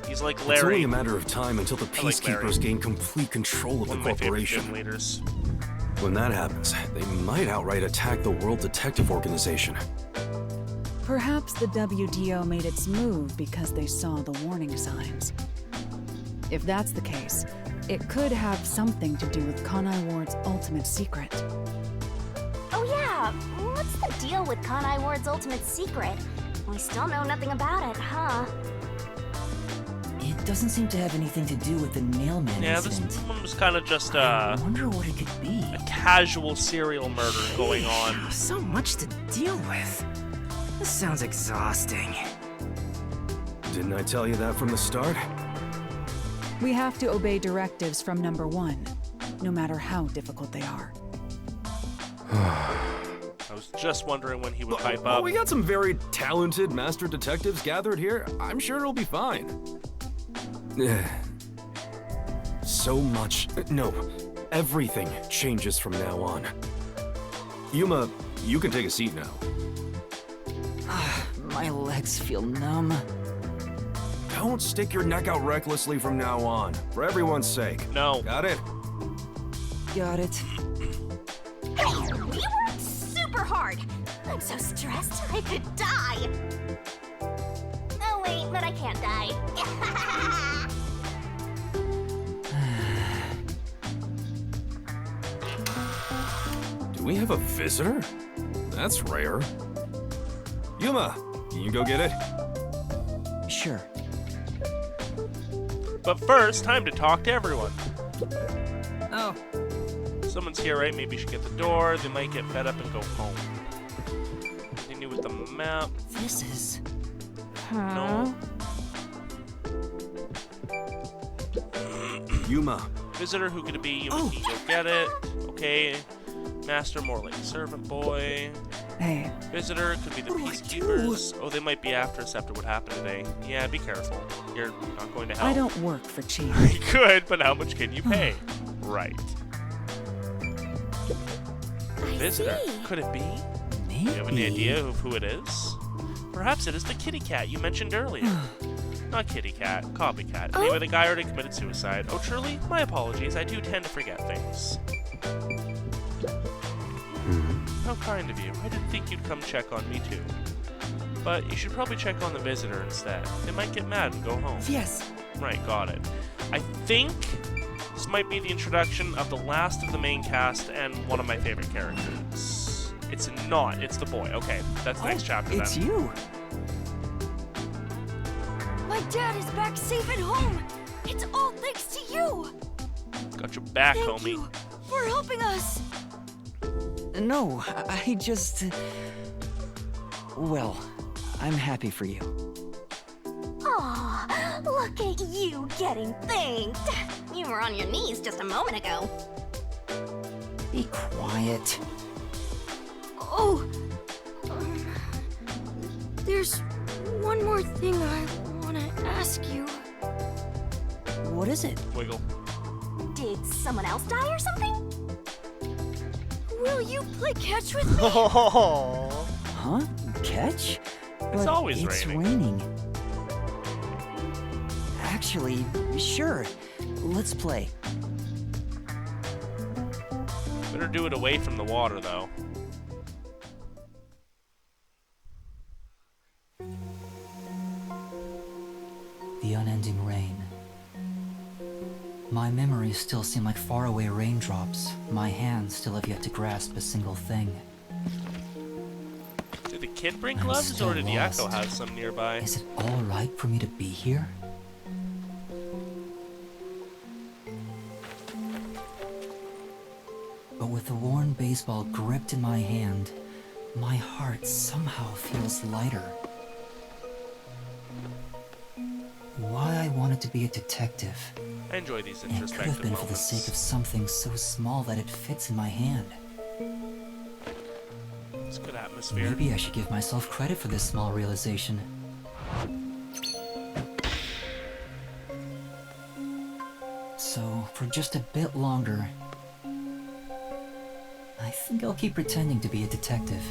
He's like It's only Larry. a matter of time until the I like Larry. Peacekeepers gain complete control of One the of my favorite corporation. gym leaders. When that happens, they might outright attack the World Detective Organization. Perhaps the WDO made its move because they saw the warning signs. If that's the case, it could have something to do with Kanai Ward's ultimate secret. Oh yeah, what's the deal with Kanai Ward's ultimate secret? We still know nothing about it, huh? It doesn't seem to have anything to do with the nailman Yeah, this incident. one was kind of just I wonder what it could be. a casual serial murder going on. So much to deal with. This sounds exhausting. Didn't I tell you that from the start? We have to obey directives from number 1, no matter how difficult they are. I was just wondering when he would pipe Well, up. we got some very talented master detectives gathered here. I'm sure it'll be fine. So much. No, everything changes from now on. Yuma, you can take a seat now. My legs feel numb. Don't stick your neck out recklessly from now on, for everyone's sake. No. Got it? Got it. Hey, we worked super hard. I'm so stressed, I could die. Oh wait, but I can't die. Do we have a visitor? That's rare. Yuma, can you go get it? Sure. But first, time to talk to everyone. Oh. Someone's here, right? Maybe you should get the door. They might get fed up and go home. Continue with the map. This is... No. Yuma. Visitor, who could it be? Yuma, can you go get it? Okay. Master, more like servant boy. Hey. Visitor, could be the Peacekeepers. Oh, they might be after us after what happened today. Yeah, be careful. You're not going to help. I don't work for cheap. Good, but how much can you pay? Right. Visitor, could it be? Maybe. Do you have any idea of who it is? Perhaps it is the kitty cat you mentioned earlier. Not kitty cat, copycat. Anyway, the guy already committed suicide. Oh, truly? My apologies. I do tend to forget things. How kind of you. I didn't think you'd come check on me too. But you should probably check on the visitor instead. They might get mad and go home. Yes. Right, got it. I think this might be the introduction of the last of the main cast and one of my favorite characters. It's not. It's the boy. Okay, that's the next chapter It's then. you. My dad is back safe at home. It's all thanks to you. Got your back, Thank homie. you for helping us. No, I just... Well, I'm happy for you. Aw, look at you getting thanked. You were on your knees just a moment ago. Be quiet. Oh, there's one more thing I want to ask you. What is it? Wiggle. Did someone else die or something? Will you play catch with me? Huh? Catch? It's always it's raining. Actually, sure. Let's play. Better do it away from the water, though. The unending rain. My memories still seem like faraway raindrops. My hands still have yet to grasp a single thing. Did the kid bring I'm gloves, still or did Yakko lost. have some nearby? Is it all right for me to be here? But with the worn baseball gripped in my hand, my heart somehow feels lighter. Why I wanted to be a detective. I enjoy these It could have introspective been for the moments. sake of something so small that it fits in my hand. It's good atmosphere. Maybe I should give myself credit for this small realization. So, for just a bit longer, I think I'll keep pretending to be a detective.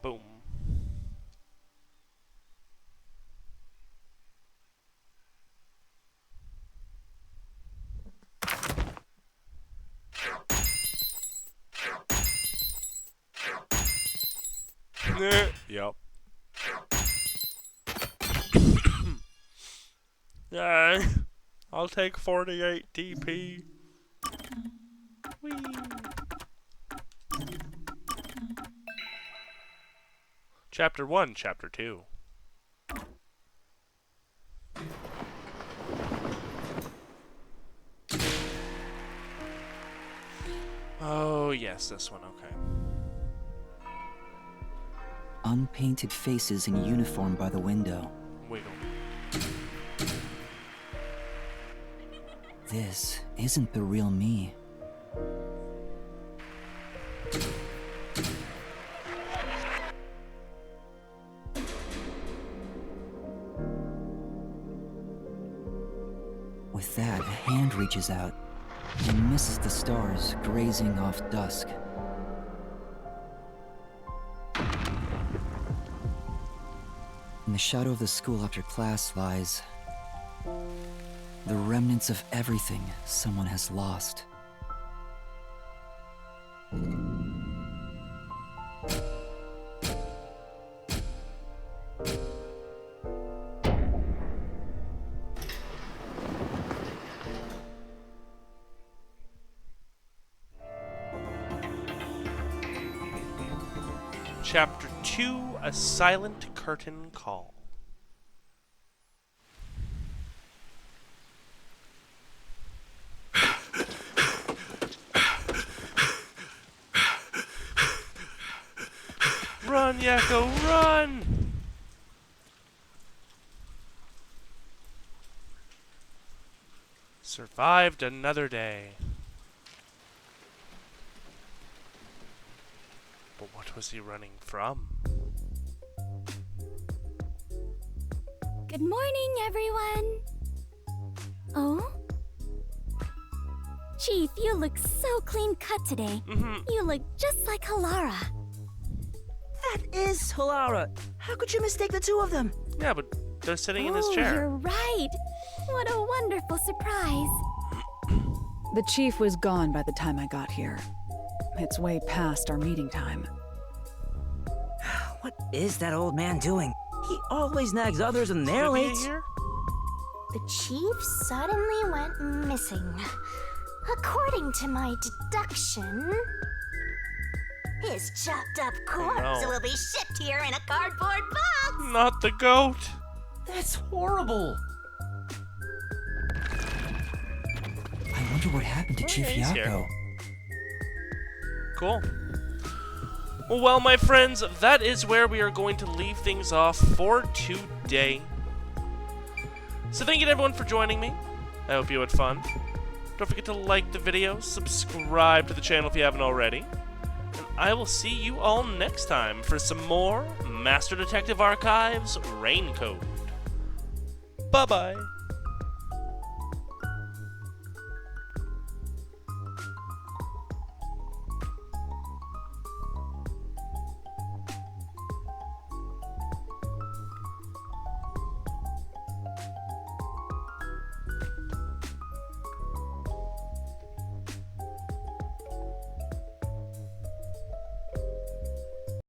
Boom. Yep. Yeah, I'll take 48 DP. Whee. Chapter 1, Chapter 2. Oh, yes, this one, okay. Unpainted faces in uniform by the window. Wiggle. This isn't the real me. With that, a hand reaches out and misses the stars grazing off dusk. In the shadow of the school after class lies the remnants of everything someone has lost. Chapter 2, A Silent Curtain Call. Run, Yakko, run! Survived another day. But what was he running from? Good morning, everyone. Oh? Chief, you look so clean cut today. You look just like Halara. That is Halara. How could you mistake the two of them? Yeah, but they're sitting in this chair. You're right. What a wonderful surprise. The chief was gone by the time I got here. It's way past our meeting time. What is that old man doing? He always nags others and they're late. The chief suddenly went missing. According to my deduction, his chopped up corpse will be shipped here in a cardboard box. Not the goat. That's horrible. I wonder what happened to Chief Yakko. Cool. Well, my friends, that is where we are going to leave things off for today. So thank you to everyone for joining me. I hope you had fun. Don't forget to like the video, subscribe to the channel if you haven't already. And I will see you all next time for some more Master Detective Archives Rain Code. Bye-bye.